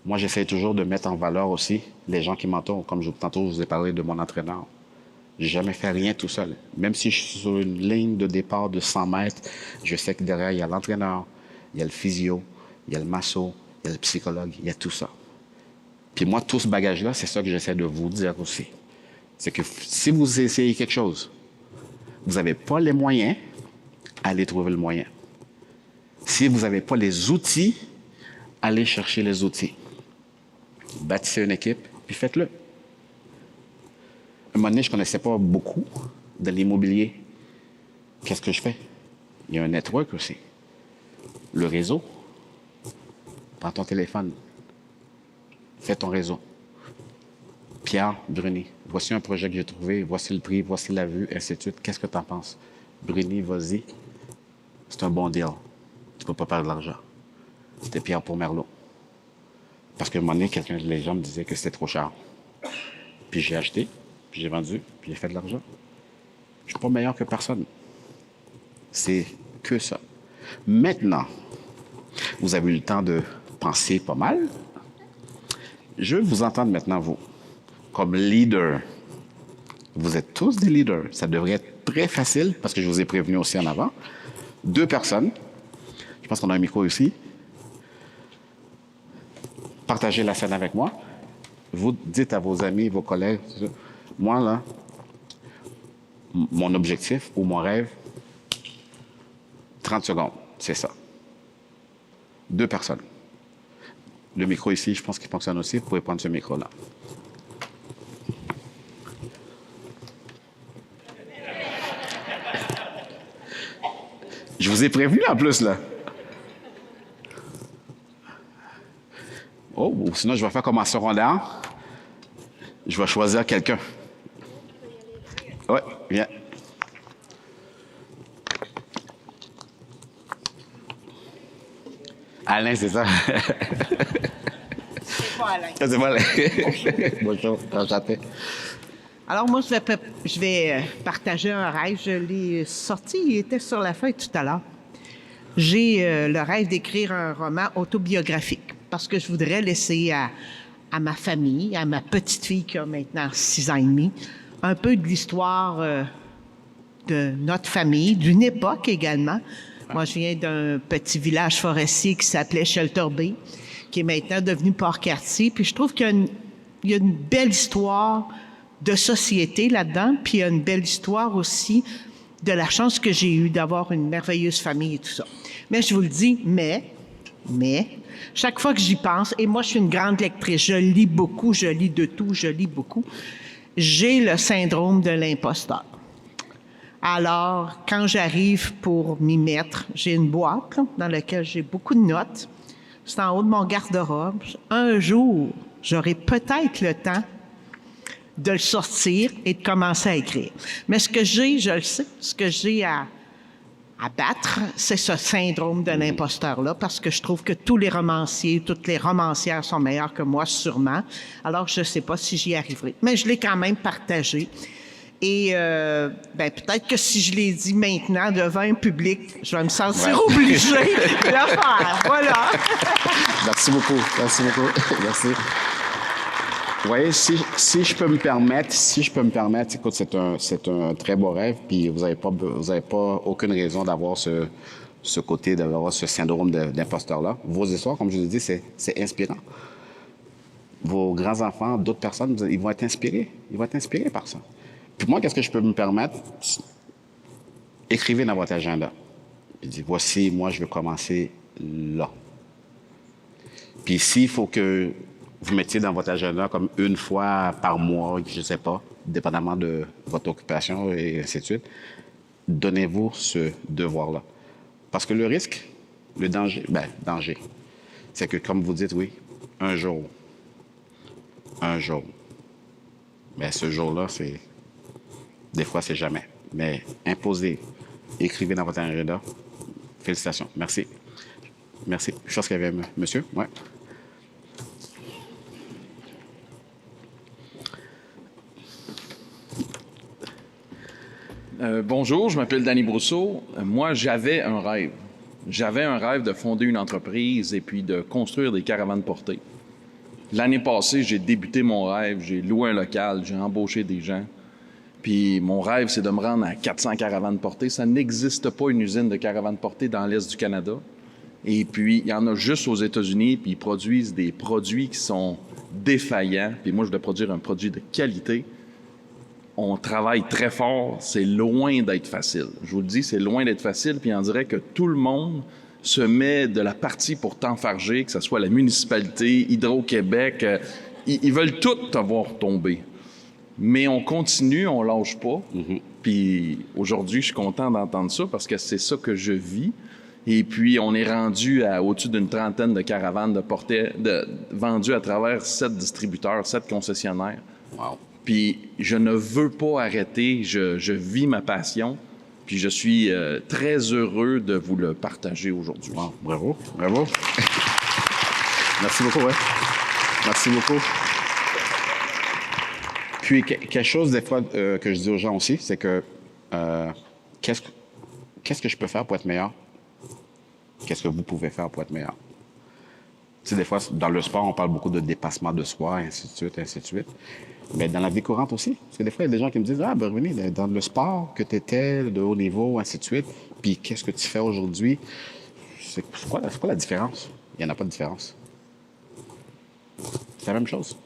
Moi, j'essaie toujours de mettre en valeur aussi les gens qui m'entourent. Comme tantôt, je vous ai parlé de mon entraîneur. J'ai jamais fait rien tout seul. Même si je suis sur une ligne de départ de 100 mètres, je sais que derrière, il y a l'entraîneur, il y a le physio, il y a le masso, il y a le psychologue, il y a tout ça. Puis moi, tout ce bagage-là, c'est ça que j'essaie de vous dire aussi. C'est que si vous essayez quelque chose, vous n'avez pas les moyens, allez trouver le moyen. Si vous n'avez pas les outils, allez chercher les outils. Bâtissez une équipe, puis faites-le. À un moment donné, je ne connaissais pas beaucoup de l'immobilier. Qu'est-ce que je fais? Il y a un network aussi. Le réseau. Prends ton téléphone. Fais ton réseau. Pierre Bruni, voici un projet que j'ai trouvé, voici le prix, voici la vue, ainsi de suite. Qu'est-ce que tu en penses? Bruni, vas-y. C'est un bon deal. Tu ne peux pas perdre de l'argent. C'était Pierre pour Merlot. Parce qu'à un moment donné, les gens me disaient que c'était trop cher. Puis j'ai acheté, puis j'ai vendu, puis j'ai fait de l'argent. Je ne suis pas meilleur que personne. C'est que ça. Maintenant, vous avez eu le temps de penser pas mal. Je veux vous entendre maintenant, vous, comme leader. Vous êtes tous des leaders. Ça devrait être très facile, parce que je vous ai prévenu aussi en avant. 2 personnes. Je pense qu'on a un micro ici. Partagez la scène avec moi. Vous dites à vos amis, vos collègues, moi, là, mon objectif ou mon rêve, 30 secondes, c'est ça. 2 personnes. Le micro ici, je pense qu'il fonctionne aussi. Vous pouvez prendre ce micro-là. Je vous ai prévenu en plus, là. Oh, ou sinon, je vais faire comme en secondaire. Je vais choisir quelqu'un. Oui, viens. Alain, c'est ça? C'est pas Alain. C'est pas Alain. Bonjour, enchanté. Alors moi, je vais partager un rêve. Je l'ai sorti, il était sur la feuille tout à l'heure. J'ai le rêve d'écrire un roman autobiographique parce que je voudrais laisser à ma famille, à ma petite fille qui a maintenant 6 ans et demi, un peu de l'histoire de notre famille, d'une époque également. Moi, je viens d'un petit village forestier qui s'appelait Shelter Bay, qui est maintenant devenu Port-Cartier. Puis je trouve qu'il y a une belle histoire de société là-dedans, puis il y a une belle histoire aussi de la chance que j'ai eue d'avoir une merveilleuse famille et tout ça. Mais je vous le dis, mais, chaque fois que j'y pense, et moi je suis une grande lectrice, je lis beaucoup, je lis de tout, je lis beaucoup, j'ai le syndrome de l'imposteur. Alors, quand j'arrive pour m'y mettre, j'ai une boîte là, dans laquelle j'ai beaucoup de notes. C'est en haut de mon garde-robe. Un jour, j'aurai peut-être le temps de le sortir et de commencer à écrire. Mais ce que j'ai, je le sais, ce que j'ai à battre, c'est ce syndrome de l'imposteur-là, parce que je trouve que tous les romanciers, toutes les romancières sont meilleurs que moi, sûrement. Alors, je ne sais pas si j'y arriverai. Mais je l'ai quand même partagé. Et peut-être que si je l'ai dit maintenant devant un public, je vais me sentir obligée de le faire. Voilà. Merci beaucoup. Merci beaucoup. Merci. Vous voyez, si je peux me permettre, écoute, c'est un très beau rêve, puis vous n'avez pas aucune raison d'avoir ce côté, d'avoir ce syndrome d'imposteur-là. Vos histoires, comme je vous l'ai dit, c'est inspirant. Vos grands-enfants, d'autres personnes, ils vont être inspirés. Ils vont être inspirés par ça. Puis moi, qu'est-ce que je peux me permettre? Écrivez dans votre agenda. Puis dites, voici, moi, je veux commencer là. Puis s'il faut que vous mettiez dans votre agenda comme une fois par mois, je ne sais pas, dépendamment de votre occupation et ainsi de suite, donnez-vous ce devoir-là. Parce que le risque, le danger, c'est que comme vous dites, oui, un jour, mais ce jour-là, des fois, c'est jamais. Mais imposez, écrivez dans votre agenda. Félicitations. Merci. Merci. Je pense qu'il y avait monsieur. Ouais. Bonjour, je m'appelle Danny Brousseau. Moi, j'avais un rêve. J'avais un rêve de fonder une entreprise et puis de construire des caravanes portées. L'année passée, j'ai débuté mon rêve. J'ai loué un local, j'ai embauché des gens. Puis mon rêve, c'est de me rendre à 400 caravanes portées. Ça n'existe pas une usine de caravanes portées dans l'Est du Canada. Et puis, il y en a juste aux États-Unis, puis ils produisent des produits qui sont défaillants. Puis moi, je dois produire un produit de qualité. On travaille très fort. C'est loin d'être facile. Je vous le dis, c'est loin d'être facile. Puis on dirait que tout le monde se met de la partie pour t'enfarger, que ce soit la municipalité, Hydro-Québec, ils veulent tout te voir tomber. Mais on continue, on lâche pas. Puis aujourd'hui, je suis content d'entendre ça parce que c'est ça que je vis. Et puis, on est rendu à au-dessus d'une trentaine de caravanes vendues à travers 7 distributeurs, 7 concessionnaires. Wow. Puis, je ne veux pas arrêter. Je vis ma passion. Puis, je suis très heureux de vous le partager aujourd'hui. Wow. Bravo, bravo. Merci beaucoup, ouais. Merci beaucoup. Puis, quelque chose, des fois, que je dis aux gens aussi, c'est que qu'est-ce que je peux faire pour être meilleur? Qu'est-ce que vous pouvez faire pour être meilleur? Tu sais, des fois, dans le sport, on parle beaucoup de dépassement de soi, et ainsi de suite, ainsi de suite. Mais dans la vie courante aussi. Parce que des fois, il y a des gens qui me disent, ah, ben, René, dans le sport que tu étais, de haut niveau, ainsi de suite, puis qu'est-ce que tu fais aujourd'hui? C'est quoi la différence? Il n'y en a pas de différence. C'est la même chose.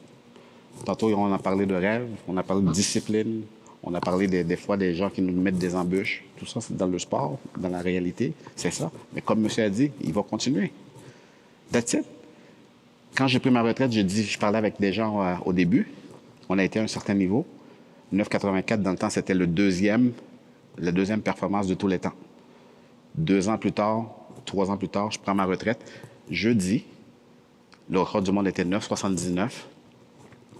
Tantôt, on a parlé de rêve, on a parlé de discipline, on a parlé des fois des gens qui nous mettent des embûches. Tout ça, c'est dans le sport, dans la réalité, c'est ça. Mais comme monsieur a dit, il va continuer. That's it. Quand j'ai pris ma retraite, je parlais avec des gens au début. On a été à un certain niveau. 9,84 dans le temps, c'était la deuxième performance de tous les temps. 2 ans plus tard, 3 ans plus tard, je prends ma retraite. Jeudi, le record du monde était 9,79.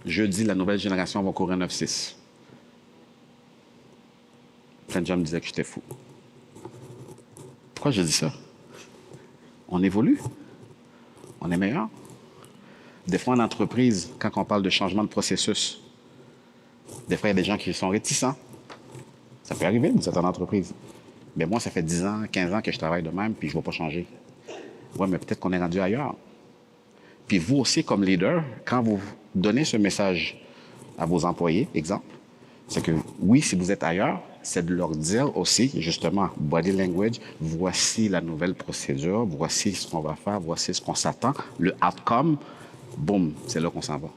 Jeudi, la nouvelle génération va courir 9,6. Plein de gens me disaient que j'étais fou. Pourquoi je dis ça? On évolue. On est meilleur. Des fois, en entreprise, quand on parle de changement de processus, des fois, il y a des gens qui sont réticents. Ça peut arriver dans certaines entreprises. Mais moi, ça fait 10 ans, 15 ans que je travaille de même, puis je ne vais pas changer. Oui, mais peut-être qu'on est rendu ailleurs. Puis vous aussi, comme leader, quand vous donnez ce message à vos employés, exemple, c'est que oui, si vous êtes ailleurs, c'est de leur dire aussi, justement, body language, voici la nouvelle procédure, voici ce qu'on va faire, voici ce qu'on s'attend, le outcome, boum, c'est là qu'on s'en va.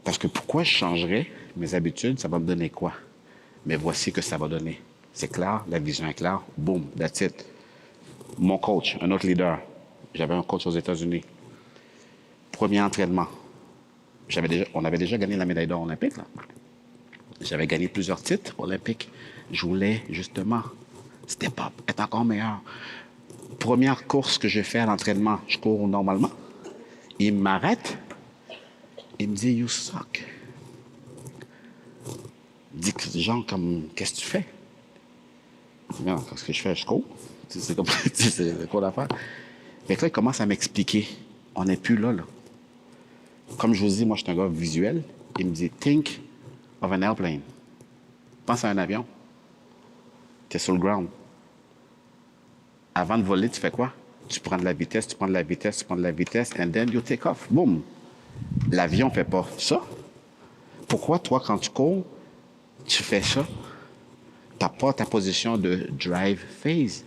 Parce que pourquoi je changerais mes habitudes, ça va me donner quoi? Mais voici que ça va donner. C'est clair, la vision est claire, boum, that's it. Mon coach, un autre leader, j'avais un coach aux États-Unis. Premier entraînement, on avait déjà gagné la médaille d'or olympique, là. J'avais gagné plusieurs titres olympiques. Je voulais, justement, step up, être encore meilleur. Première course que j'ai fait à l'entraînement, je cours normalement. Il m'arrête. Il me dit, you suck. Il dit, genre, comme, qu'est-ce que tu fais? Non, qu'est-ce que je fais? Je cours. C'est comme, c'est quoi l'affaire? Fait que là, il commence à m'expliquer. On n'est plus là. Comme je vous dis, moi, je suis un gars visuel. Il me dit, think of an airplane. Pense à un avion. Tu es sur le ground. Avant de voler, tu fais quoi? Tu prends de la vitesse, tu prends de la vitesse, tu prends de la vitesse, and then you take off. Boom! L'avion ne fait pas ça. Pourquoi, toi, quand tu cours, tu fais ça? Tu n'as pas ta position de drive phase.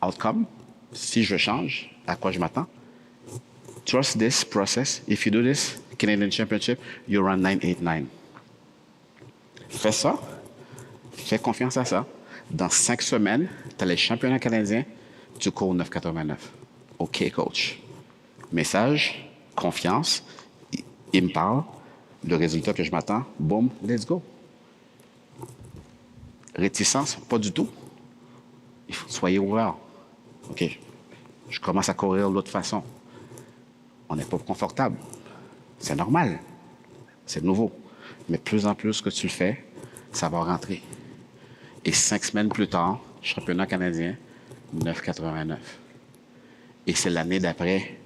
Outcome, si je change, à quoi je m'attends? Trust this process. If you do this, Canadian Championship, you run 9.89. Fais ça. Fais confiance à ça. Dans 5 semaines, tu as les championnats canadiens, tu cours 9.89. OK, coach. Message, confiance. Il me parle. Le résultat que je m'attends, boum, let's go. Réticence, pas du tout. Il faut soyez ouvert. OK. Je commence à courir de l'autre façon. On n'est pas confortable. C'est normal. C'est nouveau. Mais plus en plus que tu le fais, ça va rentrer. Et 5 semaines plus tard, championnat canadien, 9,89. Et c'est l'année d'après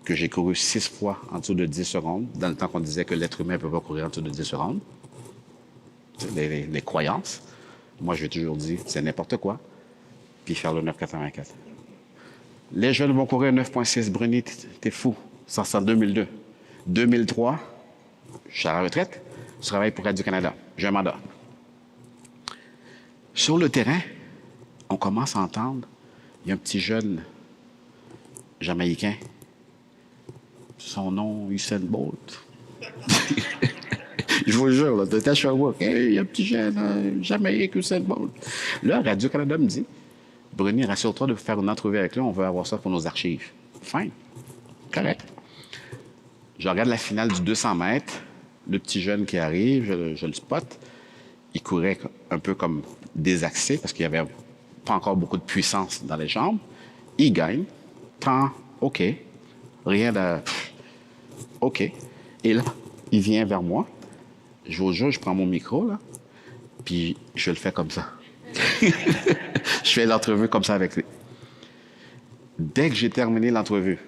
que j'ai couru 6 fois en dessous de 10 secondes, dans le temps qu'on disait que l'être humain ne peut pas courir en dessous de 10 secondes. Les croyances. Moi, j'ai toujours dit, c'est n'importe quoi. Puis faire le 9,84. Les jeunes vont courir 9,6. Bruni, t'es fou. Ça, c'est en 2002. 2003, je suis à la retraite. Je travaille pour Radio-Canada. J'ai un mandat. Sur le terrain, on commence à entendre, il y a un petit jeune Jamaïcain. Son nom, Usain Bolt. Je vous le jure, là, il y a un petit jeune Jamaïcain, Usain Bolt. Là, Radio-Canada me dit, Bruni, rassure-toi de faire une entrevue avec lui, on veut avoir ça pour nos archives. Fine. Correct. Je regarde la finale du 200 mètres. Le petit jeune qui arrive, je le spot. Il courait un peu comme désaxé parce qu'il n'y avait pas encore beaucoup de puissance dans les jambes. Il gagne. Temps, OK. Rien de... OK. Et là, il vient vers moi. Je vous jure, je prends mon micro, là, puis je le fais comme ça. Je fais l'entrevue comme ça avec lui. Dès que j'ai terminé l'entrevue,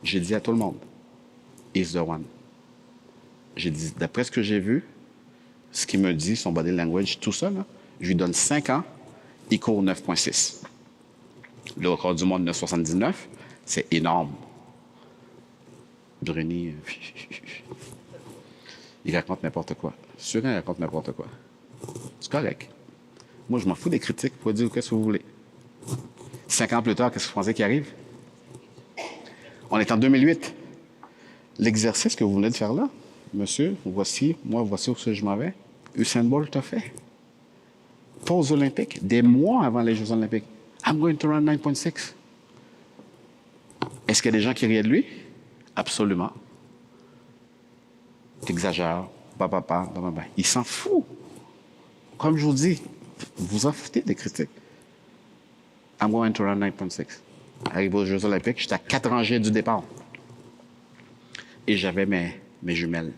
j'ai dit à tout le monde, he's the one. J'ai dit, d'après ce que j'ai vu, ce qu'il me dit, son body language, tout ça, là, je lui donne 5 ans, il court 9,6. Le record du monde, 9,79, c'est énorme. Bruni, il raconte n'importe quoi. Sûr qu'il raconte n'importe quoi. C'est correct. Moi, je m'en fous des critiques. Vous pouvez dire qu'est-ce que vous voulez. 5 ans plus tard, qu'est-ce que vous pensez qui arrive? On est en 2008. L'exercice que vous venez de faire là, monsieur, voici où je m'en vais. Usain Bolt l'a fait. Pas aux Olympiques, des mois avant les Jeux Olympiques. I'm going to run 9.6. Est-ce qu'il y a des gens qui riaient de lui? Absolument. T'exagères. Il s'en fout. Comme je vous dis, vous en foutez des critiques. I'm going to run 9.6. Arrivé aux Jeux Olympiques, j'étais à 4 rangées du départ. Et j'avais mes jumelles.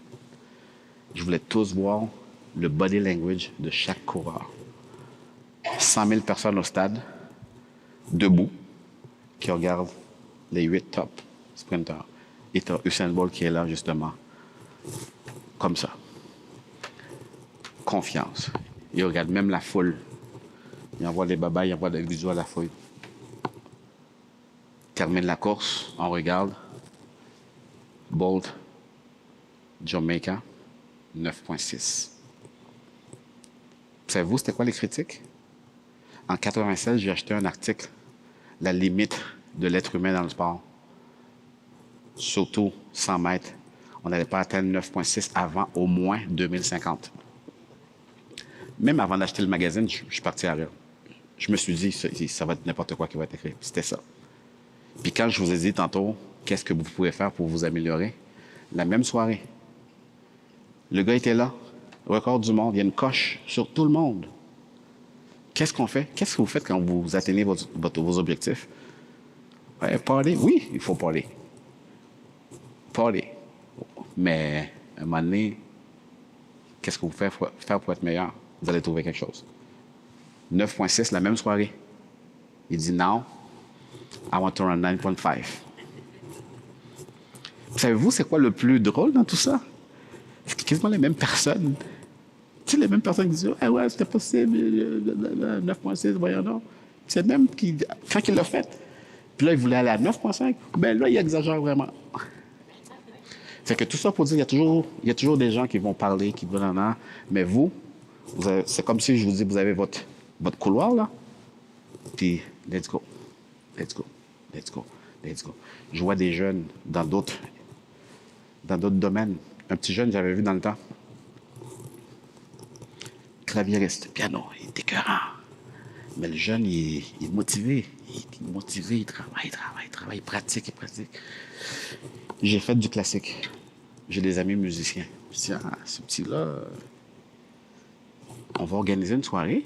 Je voulais tous voir le body language de chaque coureur. 100 000 personnes au stade, debout, qui regardent les 8 top sprinters. Et tu as Usain Bolt qui est là, justement, comme ça. Confiance. Il regarde même la foule. Il envoie des babas, il envoie des bisous à la foule. Termine la course, on regarde. Bolt, Jamaica, 9.6. Savez-vous, c'était quoi les critiques? En 96, j'ai acheté un article, La limite de l'être humain dans le sport. Surtout 100 mètres. On n'allait pas atteindre 9.6 avant au moins 2050. Même avant d'acheter le magazine, je suis parti à rire. Je me suis dit, ça va être n'importe quoi qui va être écrit. C'était ça. Puis quand je vous ai dit tantôt, qu'est-ce que vous pouvez faire pour vous améliorer? La même soirée, le gars était là, record du monde, il y a une coche sur tout le monde. Qu'est-ce qu'on fait? Qu'est-ce que vous faites quand vous atteignez vos objectifs? Ouais, parler, oui, il faut parler. Parler. Mais à un moment donné, qu'est-ce que vous faites faire pour être meilleur? Vous allez trouver quelque chose. 9.6 la même soirée. Il dit, now, I want to run 9.5. Savez-vous, c'est quoi le plus drôle dans tout ça? C'est quasiment les mêmes personnes. Tu sais, les mêmes personnes qui disent, ah ouais, c'était possible, 9.6, voyons donc. C'est même qui, quand il l'a fait, puis là, il voulait aller à 9.5, ben là, il exagère vraiment. Fait que tout ça pour dire, il y a toujours des gens qui vont parler, qui vont en mais vous c'est comme si je vous dis, vous avez votre couloir, là, puis let's go, let's go, let's go, let's go. Je vois des jeunes dans d'autres domaines. Un petit jeune, j'avais vu dans le temps, claviériste, piano, il est écœurant. Mais le jeune, il est motivé. Il travaille, il pratique. J'ai fait du classique. J'ai des amis musiciens. Je dis, ce petit-là, on va organiser une soirée,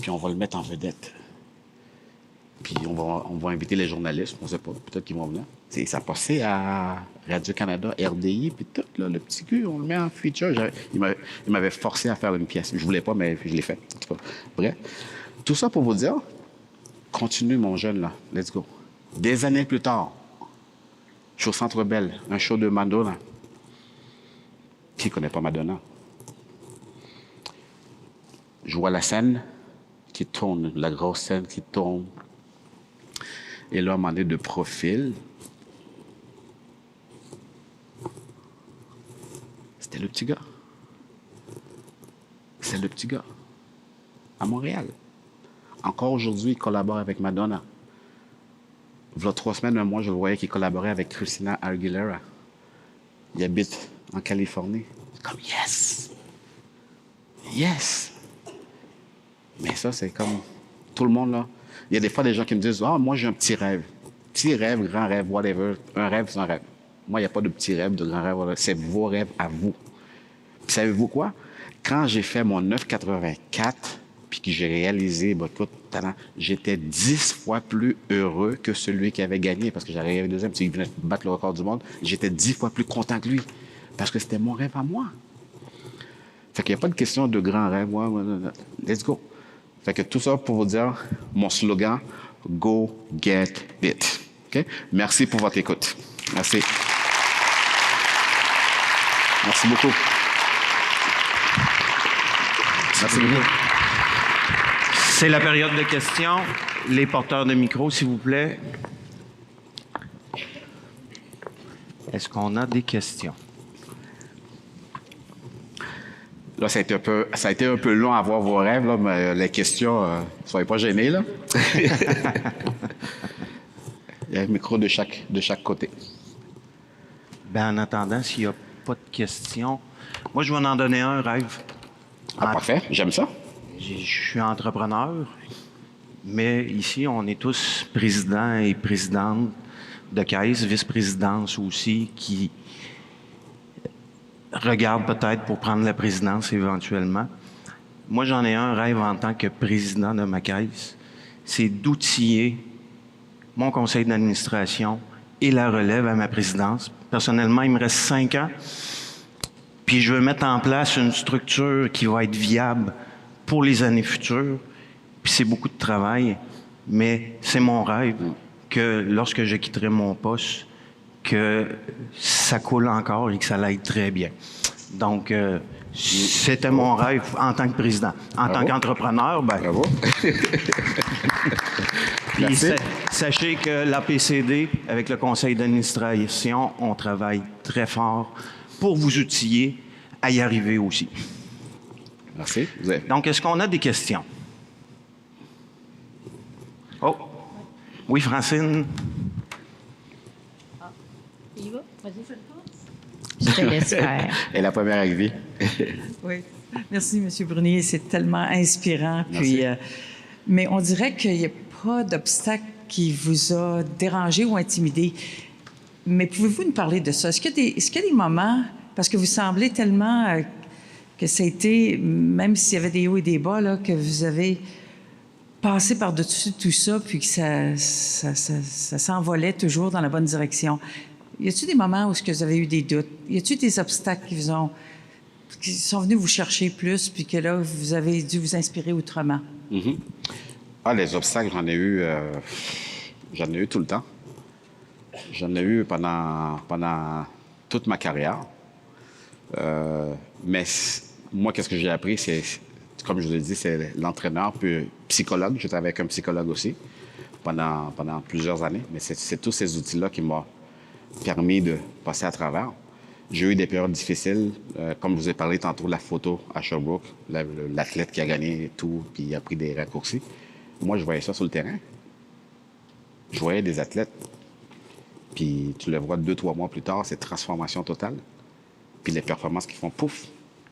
puis on va le mettre en vedette. Puis on va inviter les journalistes, on ne sait pas, peut-être qu'ils vont venir. Ça passait à Radio-Canada, RDI, puis tout, là, le petit cul, on le met en feature. Il m'avait forcé à faire une pièce. Je voulais pas, mais je l'ai fait. En tout cas, bref. Tout ça pour vous dire, continue, mon jeune, là. Let's go. Des années plus tard, je suis au Centre Bell, un show de Madonna. Qui ne connaît pas Madonna? Je vois la scène qui tourne, la grosse scène qui tourne. Et là, on m'a dit de profil. C'était le petit gars. C'est le petit gars. À Montréal. Encore aujourd'hui, il collabore avec Madonna. Il y a 3 semaines, un mois, je le voyais qu'il collaborait avec Christina Aguilera. Il habite en Californie. C'est comme, yes! Yes! Mais ça, c'est comme tout le monde, là, il y a des fois des gens qui me disent « Ah, moi, j'ai un petit rêve. Petit rêve, grand rêve, whatever. Un rêve, c'est un rêve. » Moi, il n'y a pas de petit rêve, de grand rêve. Whatever. C'est vos rêves à vous. Puis savez-vous quoi? Quand j'ai fait mon 9,84 puis que j'ai réalisé, écoute, j'étais 10 fois plus heureux que celui qui avait gagné parce que j'arrivais deuxième, il venait de battre le record du monde. J'étais 10 fois plus content que lui parce que c'était mon rêve à moi. Fait qu'il n'y a pas de question de grand rêve. Let's go. Fait que tout ça pour vous dire mon slogan, Go Get It. Okay? Merci pour votre écoute. Merci. Merci beaucoup. Merci beaucoup. C'est la période de questions. Les porteurs de micro, s'il vous plaît. Est-ce qu'on a des questions? Là, ça a été un peu long à voir vos rêves, là, mais les questions, soyez pas gênés, là. Il y a un micro de chaque côté. Ben, en attendant, s'il n'y a pas de questions, moi, je vais en donner un rêve. Ah, parfait, j'aime ça. Je suis entrepreneur, mais ici, on est tous présidents et présidentes de caisse, vice-présidence aussi, qui regardent peut-être pour prendre la présidence éventuellement. Moi, j'en ai un rêve en tant que président de ma caisse, c'est d'outiller mon conseil d'administration et la relève à ma présidence. Personnellement, il me reste 5 ans. Puis je veux mettre en place une structure qui va être viable pour les années futures. Puis c'est beaucoup de travail, mais c'est mon rêve que lorsque je quitterai mon poste, que ça coule encore et que ça aille très bien. Donc, c'était mon rêve en tant que président. En tant qu'entrepreneur, ben... Bravo. Puis sachez que l'APCD, avec le conseil d'administration, on travaille très fort pour vous outiller à y arriver aussi. Merci. Donc, est-ce qu'on a des questions? Oh! Oui, Francine? Il va? Vas-y. Je te laisse faire. Et la première arrivée. Oui. Merci, M. Brunier. C'est tellement inspirant. Puis, mais on dirait qu'il n'y a pas d'obstacle qui vous a dérangé ou intimidé. Mais pouvez-vous nous parler de ça? Est-ce qu'il y a des moments, parce que vous semblez tellement que ça a été, même s'il y avait des hauts et des bas, là, que vous avez passé par-dessus tout ça, puis que ça s'envolait toujours dans la bonne direction. Y a-t-il des moments où vous avez eu des doutes? Y a-t-il des obstacles qui sont venus vous chercher plus, puis que là, vous avez dû vous inspirer autrement? Mm-hmm. Ah, les obstacles, j'en ai eu tout le temps. J'en ai eu pendant toute ma carrière. Mais moi, qu'est-ce que j'ai appris? C'est, comme je vous l'ai dit, c'est l'entraîneur, puis psychologue. J'étais avec un psychologue aussi pendant plusieurs années. Mais c'est tous ces outils-là qui m'ont permis de passer à travers. J'ai eu des périodes difficiles. Comme je vous ai parlé tantôt de la photo à Sherbrooke, l'athlète qui a gagné et tout, puis il a pris des raccourcis. Moi, je voyais ça sur le terrain. Je voyais des athlètes. Puis tu le vois 2-3 mois plus tard, c'est transformation totale. Puis les performances qui font pouf.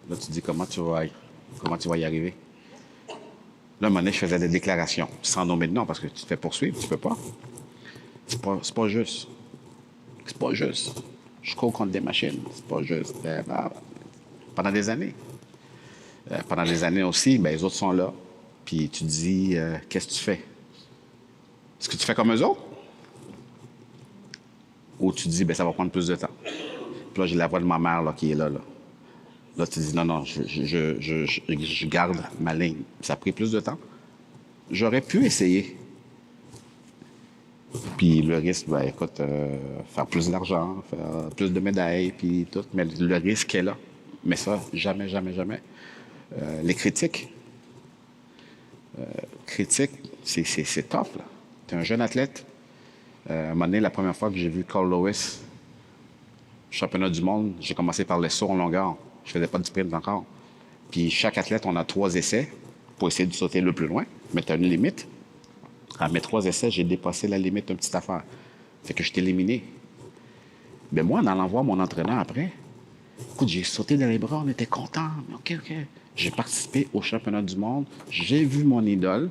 Là, tu te dis comment tu vas y arriver. Là, à un moment donné, je faisais des déclarations, sans nommer de nom, parce que tu te fais poursuivre, tu peux pas. C'est pas juste. C'est pas juste. Je cours contre des machines, c'est pas juste. Pendant des années. Pendant des années aussi, les autres sont là. Puis tu te dis, qu'est-ce que tu fais? Est-ce que tu fais comme eux autres? Ou tu te dis, ça va prendre plus de temps. Puis là, j'ai la voix de ma mère là, qui est là. Là, tu te dis, non, je garde ma ligne. Ça a pris plus de temps. J'aurais pu essayer. Puis le risque, écoute, faire plus d'argent, faire plus de médailles, puis tout. Mais le risque est là. Mais ça, jamais, jamais, jamais. Les critiques. C'est tough, là. Tu es un jeune athlète. À un moment donné, la première fois que j'ai vu Carl Lewis, championnat du monde, j'ai commencé par les sauts en longueur. Je faisais pas de sprint encore. Puis chaque athlète, on a 3 essais pour essayer de sauter le plus loin, mais tu as une limite. À mes 3 essais, j'ai dépassé la limite d'une petite affaire. Fait que je t'ai éliminé. Mais moi, en allant voir mon entraîneur après, écoute, j'ai sauté dans les bras, on était contents. OK. J'ai participé au championnat du monde, j'ai vu mon idole,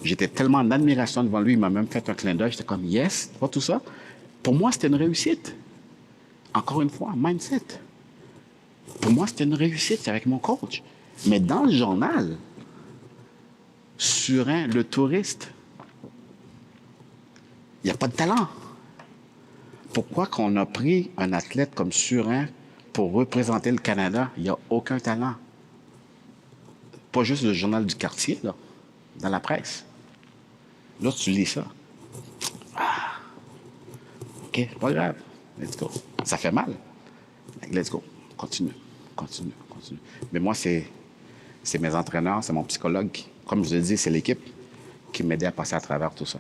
J'étais tellement en admiration devant lui, il m'a même fait un clin d'œil. J'étais comme, yes, pas tout ça. Pour moi, c'était une réussite. Encore une fois, mindset. Pour moi, c'était une réussite avec mon coach. Mais dans le journal, Surin, le touriste, il n'y a pas de talent. Pourquoi qu'on a pris un athlète comme Surin pour représenter le Canada? Il n'y a aucun talent. Pas juste le journal du quartier, là, dans la presse. Là, tu lis ça. Ah. OK, pas grave. Let's go. Ça fait mal. Let's go. Continue. Mais moi, c'est mes entraîneurs, c'est mon psychologue. Comme je le dis, c'est l'équipe qui m'aidait à passer à travers tout ça.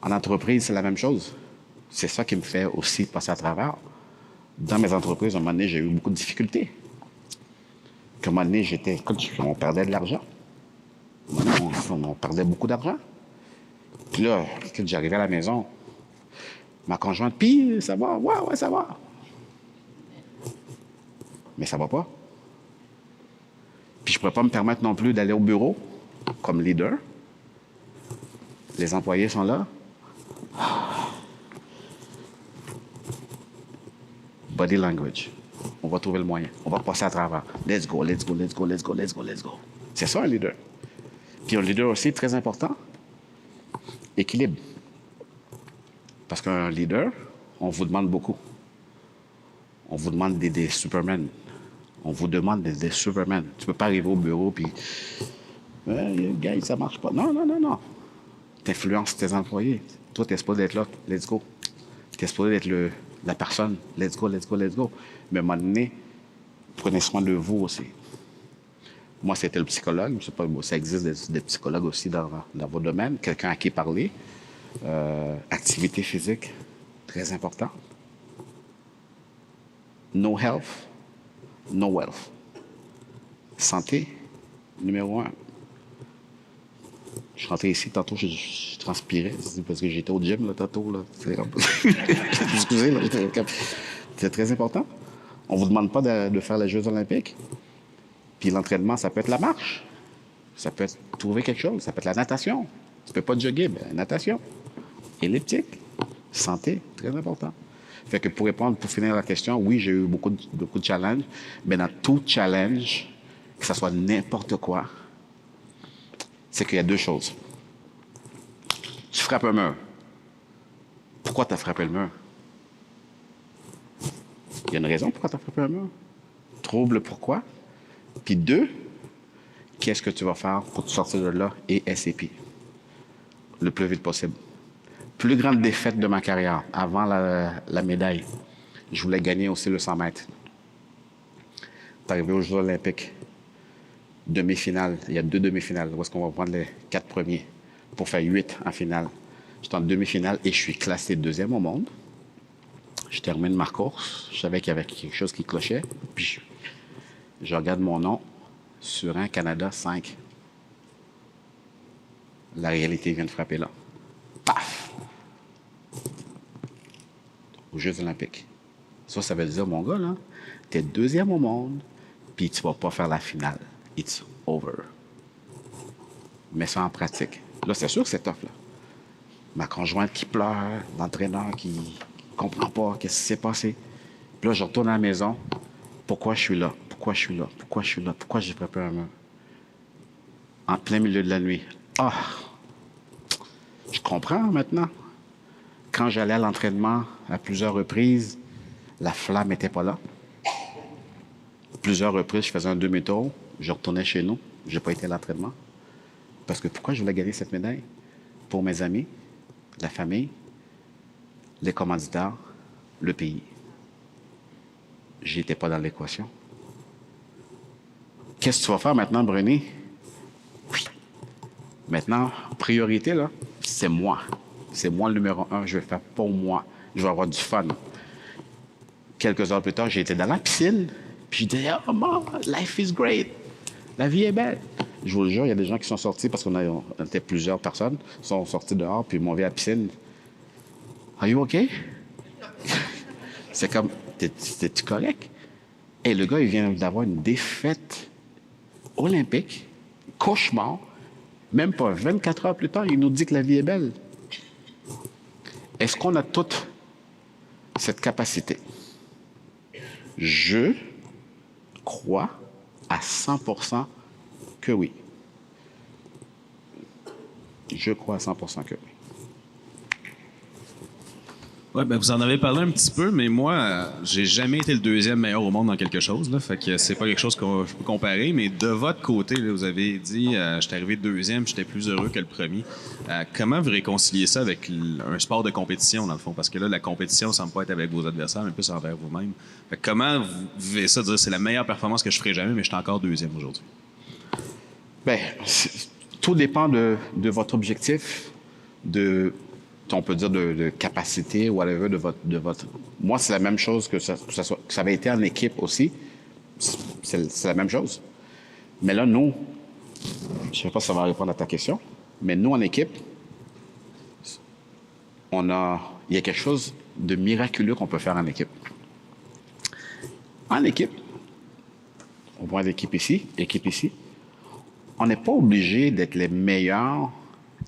En entreprise, c'est la même chose. C'est ça qui me fait aussi passer à travers. Dans mes entreprises, à un moment donné, j'ai eu beaucoup de difficultés. À un moment donné, on perdait de l'argent. On perdait beaucoup d'argent. Puis là, quand j'arrivais à la maison, ma conjointe, puis ça va, ouais, ça va. Mais ça va pas. Puis je ne pourrais pas me permettre non plus d'aller au bureau comme leader. Les employés sont là. Body language. On va trouver le moyen. On va passer à travers. Let's go. C'est ça un leader. Puis un leader aussi, très important, équilibre. Parce qu'un leader, on vous demande beaucoup. On vous demande des Superman. On vous demande des Superman. Tu ne peux pas arriver au bureau puis gars, ça marche pas. Non. Tu influences tes employés. Toi, tu es supposé être là. Let's go. Tu es supposé être la personne. Let's go. Mais à un moment donné, prenez soin de vous aussi. Moi, c'était le psychologue. Je sais pas, ça existe des psychologues aussi dans vos domaines. Quelqu'un à qui parler. Activité physique, très important. No health, no wealth. Santé, numéro 1. Je suis rentré ici, tantôt, je transpirais, parce que j'étais au gym, là, tantôt, là. Excusez, là, c'est très important. On ne vous demande pas de faire les Jeux olympiques. Puis l'entraînement, ça peut être la marche. Ça peut être trouver quelque chose. Ça peut être la natation. Tu ne peux pas jogger, mais natation. Elliptique. Santé, très important. Fait que pour finir la question, oui, j'ai eu beaucoup de challenges, mais dans tout challenge, que ce soit n'importe quoi, c'est qu'il y a deux choses. Tu frappes un mur. Pourquoi tu as frappé le mur? Il y a une raison pourquoi tu as frappé un mur. Trouve le pourquoi. Puis 2, qu'est-ce que tu vas faire pour te sortir de là et SCP? Le plus vite possible. Plus grande défaite de ma carrière, avant la médaille. Je voulais gagner aussi le 100 mètres. Tu arrivé aux Jeux olympiques. Demi-finale. Il y a 2 demi-finales. Où est-ce qu'on va prendre les 4 premiers pour faire 8 en finale? J'étais en demi-finale et je suis classé 2e au monde. Je termine ma course. Je savais qu'il y avait quelque chose qui clochait. Puis je regarde mon nom sur un Canada 5. La réalité vient de frapper là. Paf! Aux Jeux olympiques. Ça veut dire, mon gars, là, t'es 2e au monde, puis tu vas pas faire la finale. It's over. Mets ça en pratique. Là, c'est sûr que c'est tough, là. Ma conjointe qui pleure, l'entraîneur qui comprend pas qu'est-ce qui s'est passé. Puis là, je retourne à la maison. Pourquoi je suis là? Pourquoi j'ai frappé un mur? En plein milieu de la nuit. Ah! Je comprends maintenant. Quand j'allais à l'entraînement à plusieurs reprises, la flamme n'était pas là. Plusieurs reprises, je faisais un demi-tour, je retournais chez nous. Je n'ai pas été à l'entraînement. Parce que pourquoi je voulais gagner cette médaille? Pour mes amis, la famille, les commanditaires, le pays. Je n'étais pas dans l'équation. Qu'est-ce que tu vas faire maintenant, Brené? Oui. Maintenant, priorité, là, c'est moi. C'est moi le numéro 1. Je vais faire pour moi. Je vais avoir du fun. Quelques heures plus tard, j'ai été dans la piscine. Puis je disais, oh, man, life is great. La vie est belle. Je vous le jure, il y a des gens qui sont sortis, parce qu'on était plusieurs personnes, sont sortis dehors, puis ils m'ont vu à la piscine. Are you OK? C'est comme, t'es-tu correct? Et le gars, il vient d'avoir une défaite olympique, cauchemar, même pas 24 heures plus tard, il nous dit que la vie est belle. Est-ce qu'on a toute cette capacité? Je crois à 100% que oui. Je crois à 100% que oui. Ouais, ben vous en avez parlé un petit peu, mais moi, j'ai jamais été le deuxième meilleur au monde dans quelque chose. Là, fait que c'est pas quelque chose que je peux comparer. Mais de votre côté, là, vous avez dit, je suis arrivé deuxième, j'étais plus heureux que le premier. Comment vous réconciliez ça avec un sport de compétition, dans le fond? Parce que là, la compétition ne semble pas être avec vos adversaires, mais plus envers vous-même. Fait que comment vous vivez ça, de dire c'est la meilleure performance que je ferai jamais, mais je suis encore deuxième aujourd'hui? Bien, tout dépend de votre objectif, on peut dire de capacité, whatever, de votre... Moi, c'est la même chose que ça avait été en équipe aussi. C'est la même chose. Mais là, nous, je ne sais pas si ça va répondre à ta question, mais nous, en équipe, il y a quelque chose de miraculeux qu'on peut faire en équipe. En équipe, on voit l'équipe ici, on n'est pas obligé d'être les meilleurs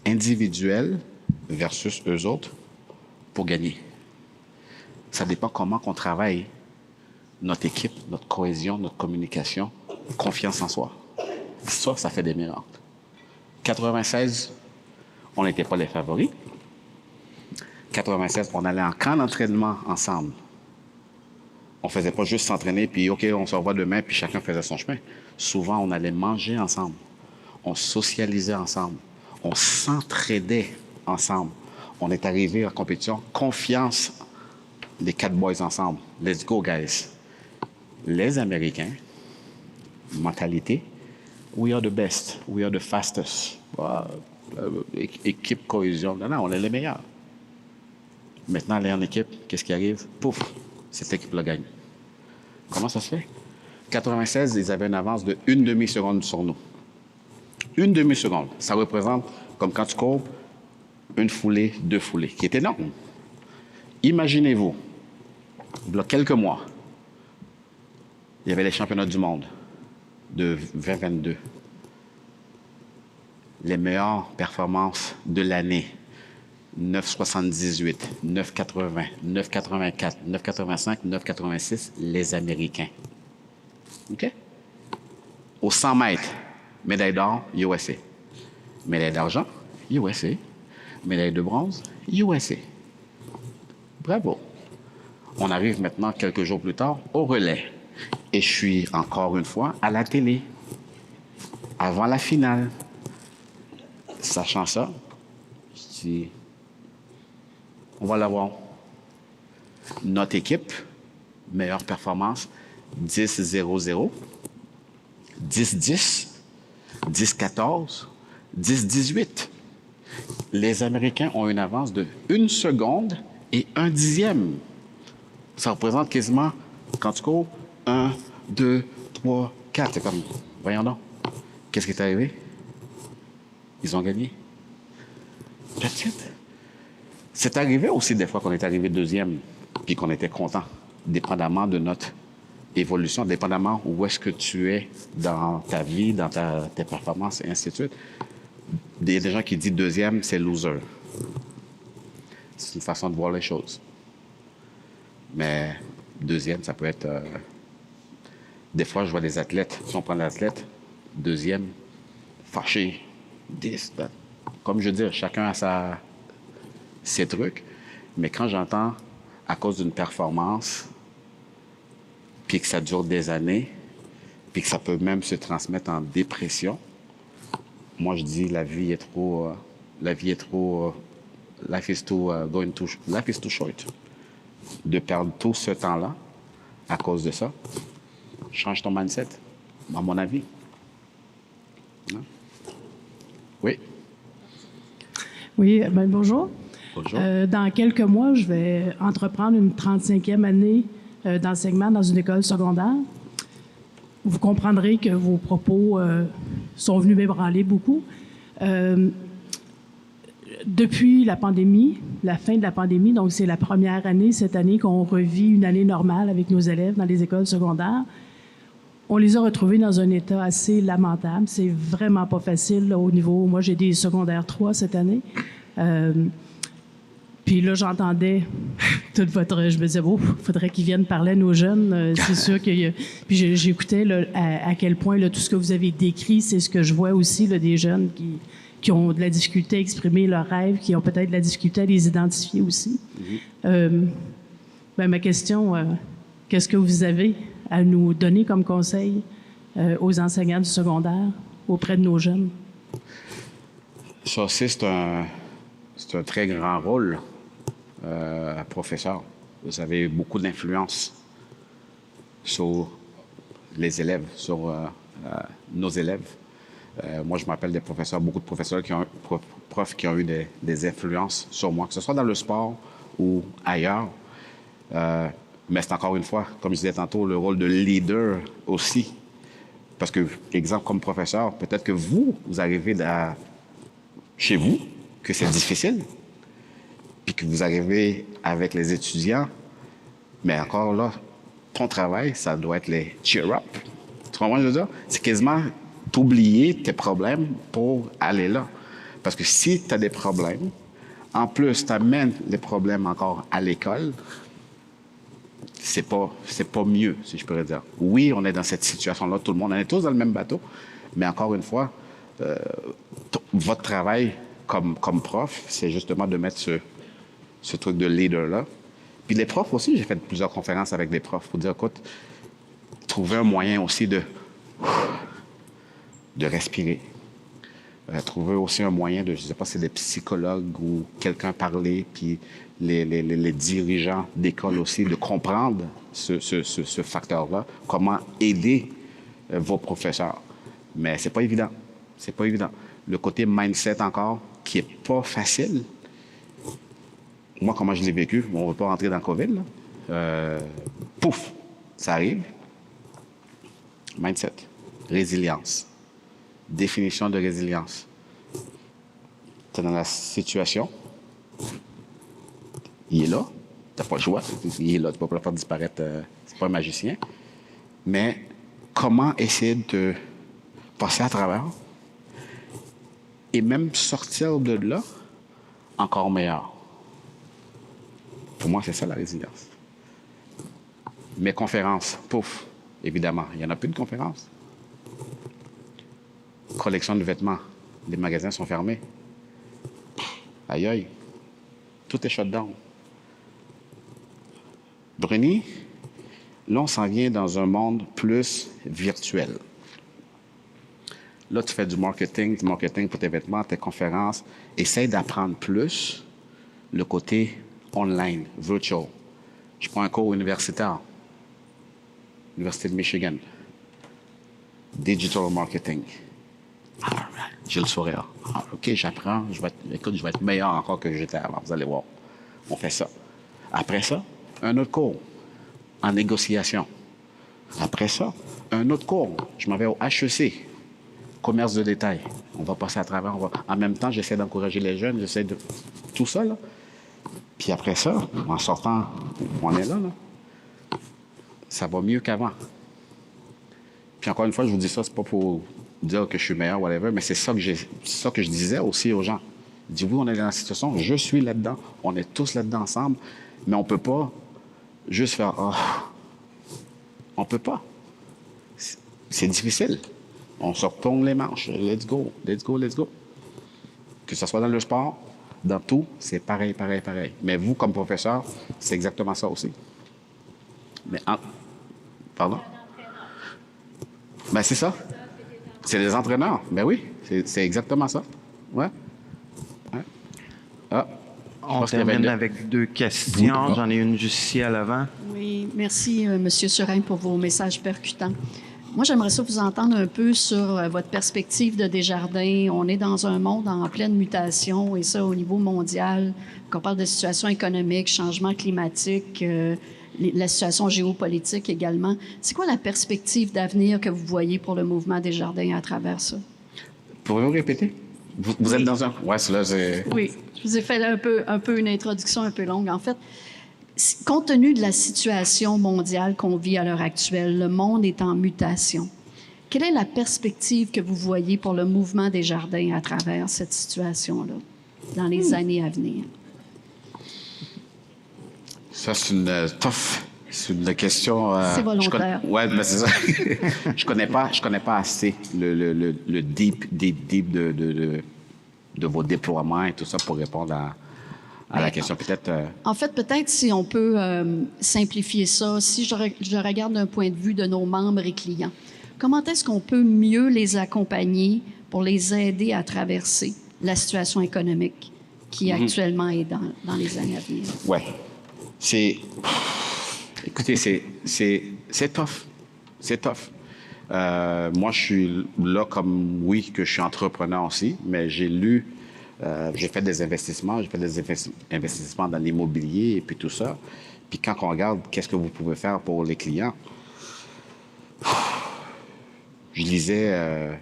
individuels versus eux autres pour gagner. Ça dépend comment on travaille notre équipe, notre cohésion, notre communication, confiance en soi. Ça fait des miracles. 96, on n'était pas les favoris. 96, on allait en camp d'entraînement ensemble. On ne faisait pas juste s'entraîner, puis OK, on se revoit demain, puis chacun faisait son chemin. Souvent, on allait manger ensemble. On socialisait ensemble. On s'entraidait ensemble. On est arrivé en compétition. Confiance, les 4 boys ensemble. Let's go, guys. Les Américains, mentalité, we are the best, we are the fastest. Équipe, cohésion. Non, on est les meilleurs. Maintenant, aller en équipe, qu'est-ce qui arrive? Pouf, cette équipe-là gagne. Comment ça se fait? 96, ils avaient une avance de 1 demi-seconde sur nous. 1 demi-seconde. Ça représente, comme quand tu cours, 1 foulée, 2 foulées, qui est énorme. Imaginez-vous, il y a quelques mois, il y avait les championnats du monde de 2022. Les meilleures performances de l'année. 9,78, 9,80, 9,84, 9,85, 9,86, les Américains. OK? Au 100 mètres, médaille d'or, USA. Médaille d'argent, USA. Médaille de bronze, USA. Bravo. On arrive maintenant, quelques jours plus tard, au relais. Et je suis encore une fois à la télé, avant la finale. Sachant ça, je dis, on va l'avoir. Notre équipe, meilleure performance, 10-0-0, 10-10, 10-14, 10-18. Les Américains ont une avance de 1 seconde et 1 dixième. Ça représente quasiment, quand tu cours, 1, 2, 3, 4. C'est comme, voyons donc, qu'est-ce qui est arrivé? Ils ont gagné. That's it. C'est arrivé aussi des fois qu'on est arrivé deuxième puis qu'on était content, dépendamment de notre évolution, dépendamment où est-ce que tu es dans ta vie, dans tes performances et ainsi de suite. Il y a des gens qui disent deuxième, c'est loser. C'est une façon de voir les choses. Mais deuxième, ça peut être... Des fois, je vois des athlètes, si on prend l'athlète, deuxième, fâché, 10. Comme je dis, chacun a ses trucs. Mais quand j'entends, à cause d'une performance, puis que ça dure des années, puis que ça peut même se transmettre en dépression, moi, je dis, life is too short. De perdre tout ce temps-là à cause de ça, change ton mindset, à mon avis. Hein? Oui? Oui, ben bonjour. Bonjour. Dans quelques mois, je vais entreprendre une 35e année d'enseignement dans une école secondaire. Vous comprendrez que vos propos sont venus m'ébranler beaucoup. Depuis la pandémie, la fin de la pandémie, donc c'est la première année cette année qu'on revit une année normale avec nos élèves dans les écoles secondaires, On les a retrouvés dans un état assez lamentable. C'est vraiment pas facile là, au niveau... Moi, j'ai des secondaires 3 cette année. Puis là, j'entendais toute votre... Je me disais, bon, il faudrait qu'ils viennent parler à nos jeunes. C'est sûr que... Puis j'écoutais là, à quel point là, tout ce que vous avez décrit, c'est ce que je vois aussi, là, des jeunes qui ont de la difficulté à exprimer leurs rêves, qui ont peut-être de la difficulté à les identifier aussi. Ma question, qu'est-ce que vous avez à nous donner comme conseil aux enseignants du secondaire auprès de nos jeunes? Ça aussi, c'est un très grand rôle, professeur. Vous avez beaucoup d'influence sur les élèves, sur nos élèves. Moi, je m'appelle des professeurs, beaucoup de professeurs profs qui ont eu des influences sur moi, que ce soit dans le sport ou ailleurs. Mais c'est encore une fois, comme je disais tantôt, le rôle de leader aussi. Parce que, exemple, comme professeur, peut-être que vous arrivez chez vous, que c'est difficile, puis que vous arrivez avec les étudiants, mais encore là, ton travail, ça doit être les cheer-up. Tu comprends ce que je veux dire? C'est quasiment t'oublier tes problèmes pour aller là. Parce que si tu as des problèmes, en plus, tu amènes les problèmes encore à l'école, c'est pas mieux, si je pourrais dire. Oui, on est dans cette situation-là, tout le monde, on est tous dans le même bateau, mais encore une fois, votre travail comme prof, c'est justement de mettre ce truc de leader-là. Puis les profs aussi, j'ai fait plusieurs conférences avec des profs pour dire, écoute, trouver un moyen aussi de respirer. Trouver aussi un moyen de, je ne sais pas si c'est des psychologues ou quelqu'un parler, puis les dirigeants d'école aussi, de comprendre ce facteur-là, comment aider vos professeurs. Mais c'est pas évident. C'est pas évident. Le côté mindset encore, qui est pas facile. Moi, comment je l'ai vécu, on ne va pas rentrer dans le COVID, là. Pouf, ça arrive. Mindset, résilience. Définition de résilience. Tu es dans la situation, il est là, tu n'as pas le choix, il est là, tu ne peux pas le faire disparaître, c'est pas un magicien. Mais comment essayer de passer à travers et même sortir de là encore meilleur? Pour moi, c'est ça la résilience. Mes conférences, pouf, évidemment, il n'y en a plus de conférences. Collection de vêtements, les magasins sont fermés. Aïe aïe, tout est shut down. Bruni, là, on s'en vient dans un monde plus virtuel. Là, tu fais du marketing pour tes vêtements, tes conférences. Essaye d'apprendre plus le côté online, virtual. Je prends un cours universitaire, Université de Michigan, Digital Marketing. J'ai le sourire. OK, j'apprends. Je vais être meilleur encore que j'étais avant. Vous allez voir. On fait ça. Après ça, un autre cours en négociation. Après ça, un autre cours. Je m'en vais au HEC, commerce de détail. On va passer à travers. En même temps, j'essaie d'encourager les jeunes. J'essaie de... Tout ça, là. Puis après ça, en sortant, on est là. Ça va mieux qu'avant. Puis encore une fois, je vous dis ça, c'est pas pour dire que je suis meilleur, whatever, mais c'est ça que je disais aussi aux gens. Je dis, oui, on est dans la situation, je suis là-dedans, on est tous là-dedans ensemble, mais on peut pas juste faire « Ah! » On peut pas. C'est difficile. On se retourne les manches. Let's go, let's go, let's go. Que ce soit dans le sport, dans tout, c'est pareil. Mais vous, comme professeur, c'est exactement ça aussi. Mais Pardon? Ben, c'est ça. C'est des entraîneurs. Ben oui, c'est exactement ça. Ouais. Ah. On termine avec 2 questions. J'en ai une juste ici à l'avant. Oui, merci, M. Surin, pour vos messages percutants. Moi, j'aimerais ça vous entendre un peu sur votre perspective de Desjardins. On est dans un monde en pleine mutation, et ça au niveau mondial. Quand on parle de situation économique, changement climatique, la situation géopolitique également. C'est quoi la perspective d'avenir que vous voyez pour le mouvement Desjardins à travers ça? Pouvez-vous répéter? Vous êtes dans un... Ouais, cela, c'est... Oui, je vous ai fait un peu une introduction un peu longue. En fait, compte tenu de la situation mondiale qu'on vit à l'heure actuelle, le monde est en mutation. Quelle est la perspective que vous voyez pour le mouvement Desjardins à travers cette situation-là, dans les années à venir? Ça, c'est une question... c'est volontaire. Oui, mais c'est ça. je connais pas assez le deep de vos déploiements et tout ça pour répondre à la question. Peut-être... En fait, peut-être si on peut simplifier ça, si je regarde d'un point de vue de nos membres et clients, comment est-ce qu'on peut mieux les accompagner pour les aider à traverser la situation économique qui actuellement est dans les années à venir? Oui. Écoutez, c'est tough. C'est tough. Moi, je suis là comme, oui, que je suis entrepreneur aussi, mais j'ai fait des investissements, investissements dans l'immobilier et puis tout ça. Puis quand on regarde qu'est-ce que vous pouvez faire pour les clients, je lisais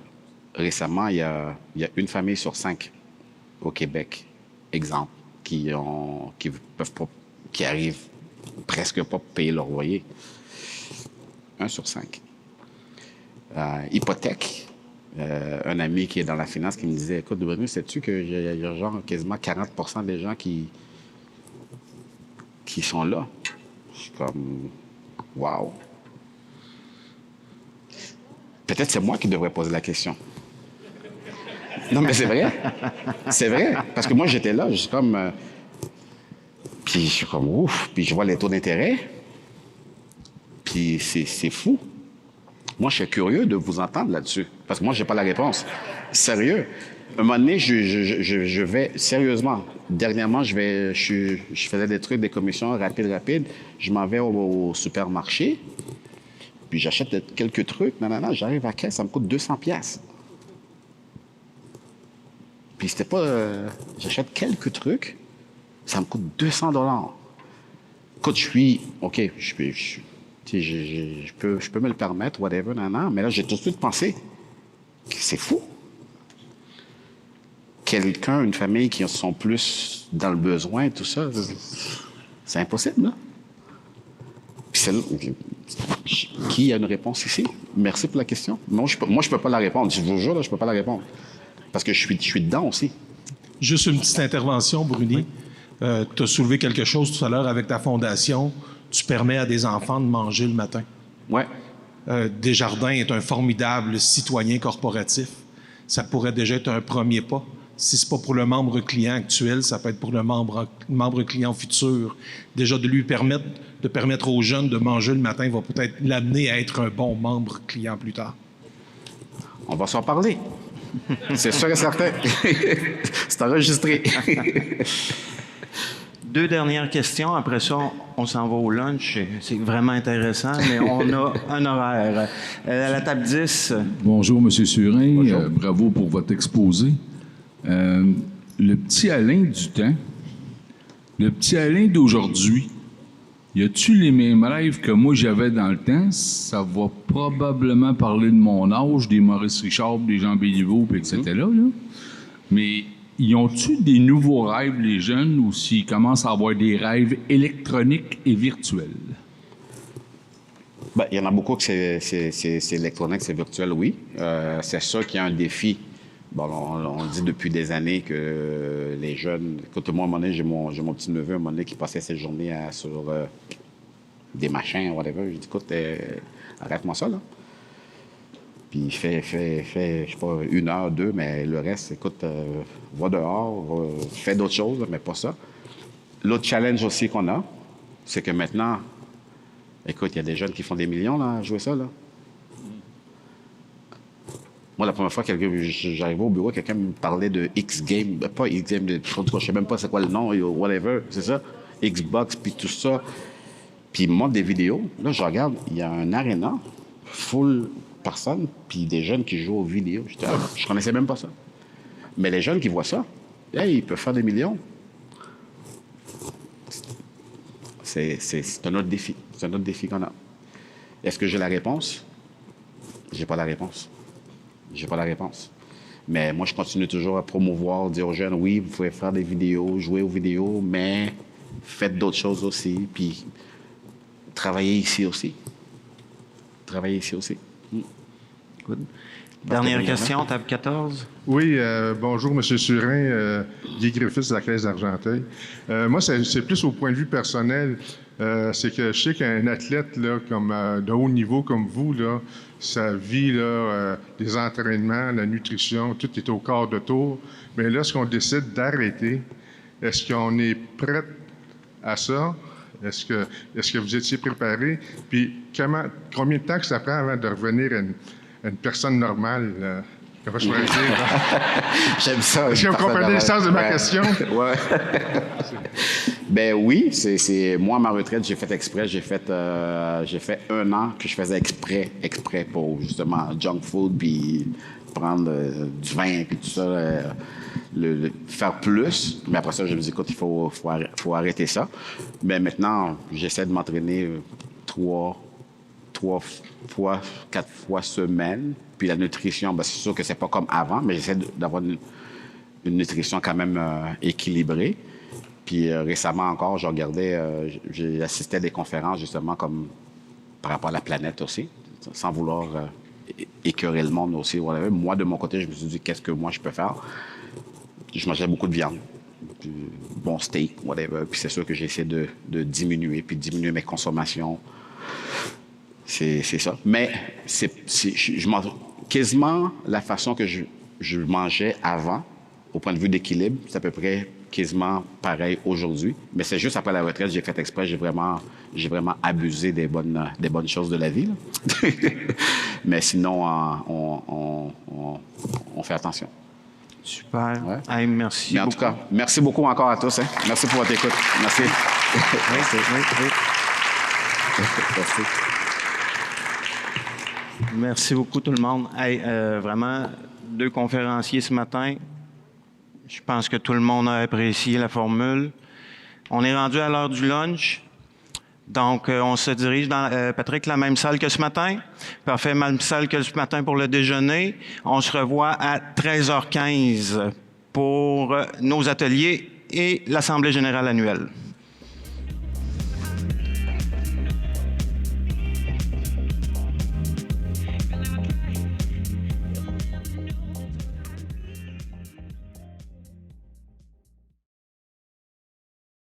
récemment, il y a une famille sur 5 au Québec, exemple, qui arrivent presque pas à payer leur loyer. 1 sur 5. Hypothèque. Un ami qui est dans la finance qui me disait, écoute, Bruno, sais-tu qu'il y a genre quasiment 40% des gens qui sont là? Je suis comme, wow. Peut-être c'est moi qui devrais poser la question. Non, mais c'est vrai. C'est vrai. Parce que moi, j'étais là, je suis comme... puis je suis comme, ouf. Puis je vois les taux d'intérêt. Puis c'est fou. Moi, je suis curieux de vous entendre là-dessus. Parce que moi, je n'ai pas la réponse. Sérieux. Un moment donné, je vais... Sérieusement, dernièrement, je faisais des trucs, des commissions rapides. Je m'en vais au supermarché. Puis j'achète quelques trucs. Non, j'arrive à caisse, ça me coûte 200 $. Puis c'était pas... j'achète quelques trucs, ça me coûte 200 $. Écoute, je suis... OK, je peux me le permettre, whatever, mais là, j'ai tout de suite pensé que c'est fou. Une famille qui sont plus dans le besoin, tout ça, c'est impossible, là. Puis qui a une réponse ici? Merci pour la question. Moi, je peux pas la répondre. Je vous jure, là, je peux pas la répondre. Parce que je suis dedans aussi. Juste une petite intervention, Bruni. Tu as soulevé quelque chose tout à l'heure avec ta fondation. Tu permets à des enfants de manger le matin. Oui. Desjardins est un formidable citoyen corporatif. Ça pourrait déjà être un premier pas. Si ce n'est pas pour le membre client actuel, ça peut être pour le membre client futur. Déjà, de permettre aux jeunes de manger le matin va peut-être l'amener à être un bon membre client plus tard. On va s'en parler. C'est sûr et certain. C'est enregistré. 2 dernières questions. Après ça, on s'en va au lunch. C'est vraiment intéressant, mais on a un horaire. À la table 10. Bonjour, M. Surin. Bonjour. Bravo pour votre exposé. Le petit Alain du temps, le petit Alain d'aujourd'hui, y a-tu les mêmes rêves que moi j'avais dans le temps? Ça va probablement parler de mon âge, des Maurice Richard, des Jean Béliveau, etc. Là. Mais y ont-tu des nouveaux rêves, les jeunes, ou s'ils commencent à avoir des rêves électroniques et virtuels? Ben, il y en a beaucoup que c'est électronique, c'est virtuel, oui. C'est sûr qu'il y a un défi. Bon, on dit depuis des années que les jeunes... Écoute, moi, à un moment donné, j'ai mon petit-neveu, à un moment donné, qui passait ses journées sur des machins, whatever. J'ai dit, écoute, arrête-moi ça, là. Puis il fait, je sais pas, 1 heure, 2, mais le reste, écoute, va dehors, fais d'autres choses, mais pas ça. L'autre challenge aussi qu'on a, c'est que maintenant, écoute, il y a des jeunes qui font des millions, là, à jouer ça, là. Moi, la première fois que j'arrivais au bureau, quelqu'un me parlait de X-Game, pas X-Game, je sais même pas c'est quoi le nom, whatever, c'est ça, Xbox, puis tout ça. Puis il me montre des vidéos. Là, je regarde, il y a un aréna, full personnes, puis des jeunes qui jouent aux vidéos. Je connaissais même pas ça. Mais les jeunes qui voient ça, hey, ils peuvent faire des millions. C'est un autre défi. C'est un autre défi qu'on a. Est-ce que j'ai la réponse? J'ai pas la réponse. J'ai pas la réponse. Mais moi, je continue toujours à promouvoir, dire aux jeunes, oui, vous pouvez faire des vidéos, jouer aux vidéos, mais faites d'autres choses aussi, puis travaillez ici aussi. Travaillez ici aussi. Good. Dernière question, table 14. Oui, bonjour, M. Surin, Guy Griffiths de la Caisse d'Argenteuil. Moi, c'est plus au point de vue personnel. C'est que je sais qu'un athlète là, comme, de haut niveau comme vous, là, sa vie, là, les entraînements, la nutrition, tout est au quart de tour. Mais lorsqu'on décide d'arrêter, est-ce qu'on est prêt à ça? Est-ce que vous étiez préparé? Puis combien de temps que ça prend avant de revenir à une personne normale? Comment je pourrais dire? J'aime ça. Est-ce que vous comprenez le sens de ma question? Oui. Ben oui, c'est moi, ma retraite, j'ai fait exprès. J'ai fait 1 an que je faisais exprès pour justement junk food, puis prendre du vin, puis tout ça, faire plus. Mais après ça, je me dis, écoute, il faut arrêter ça. Mais maintenant, j'essaie de m'entraîner 3 fois, 4 fois semaine. Puis la nutrition, ben, c'est sûr que c'est pas comme avant, mais j'essaie d'avoir une nutrition quand même équilibrée. Puis récemment encore, je regardais, j'ai assisté à des conférences justement comme par rapport à la planète aussi, sans vouloir écœurer le monde aussi. Whatever. Moi, de mon côté, je me suis dit, qu'est-ce que moi je peux faire? Je mangeais beaucoup de viande, du bon steak, whatever. Puis c'est sûr que j'ai essayé de diminuer, puis diminuer mes consommations. C'est ça. Mais je mange quasiment la façon que je mangeais avant, au point de vue d'équilibre, c'est à peu près quasiment pareil aujourd'hui. Mais c'est juste après la retraite, j'ai fait exprès, j'ai vraiment abusé des bonnes choses de la vie. Mais sinon, on fait attention. Super. Ouais. Hey, merci. Mais en tout cas, merci beaucoup encore à tous. Hein. Merci pour votre écoute. Merci. Merci. Merci beaucoup tout le monde. Hey, vraiment, 2 conférenciers ce matin. Je pense que tout le monde a apprécié la formule. On est rendu à l'heure du lunch. Donc, on se dirige dans, Patrick, la même salle que ce matin. Parfait, même salle que ce matin pour le déjeuner. On se revoit à 13h15 pour nos ateliers et l'Assemblée générale annuelle.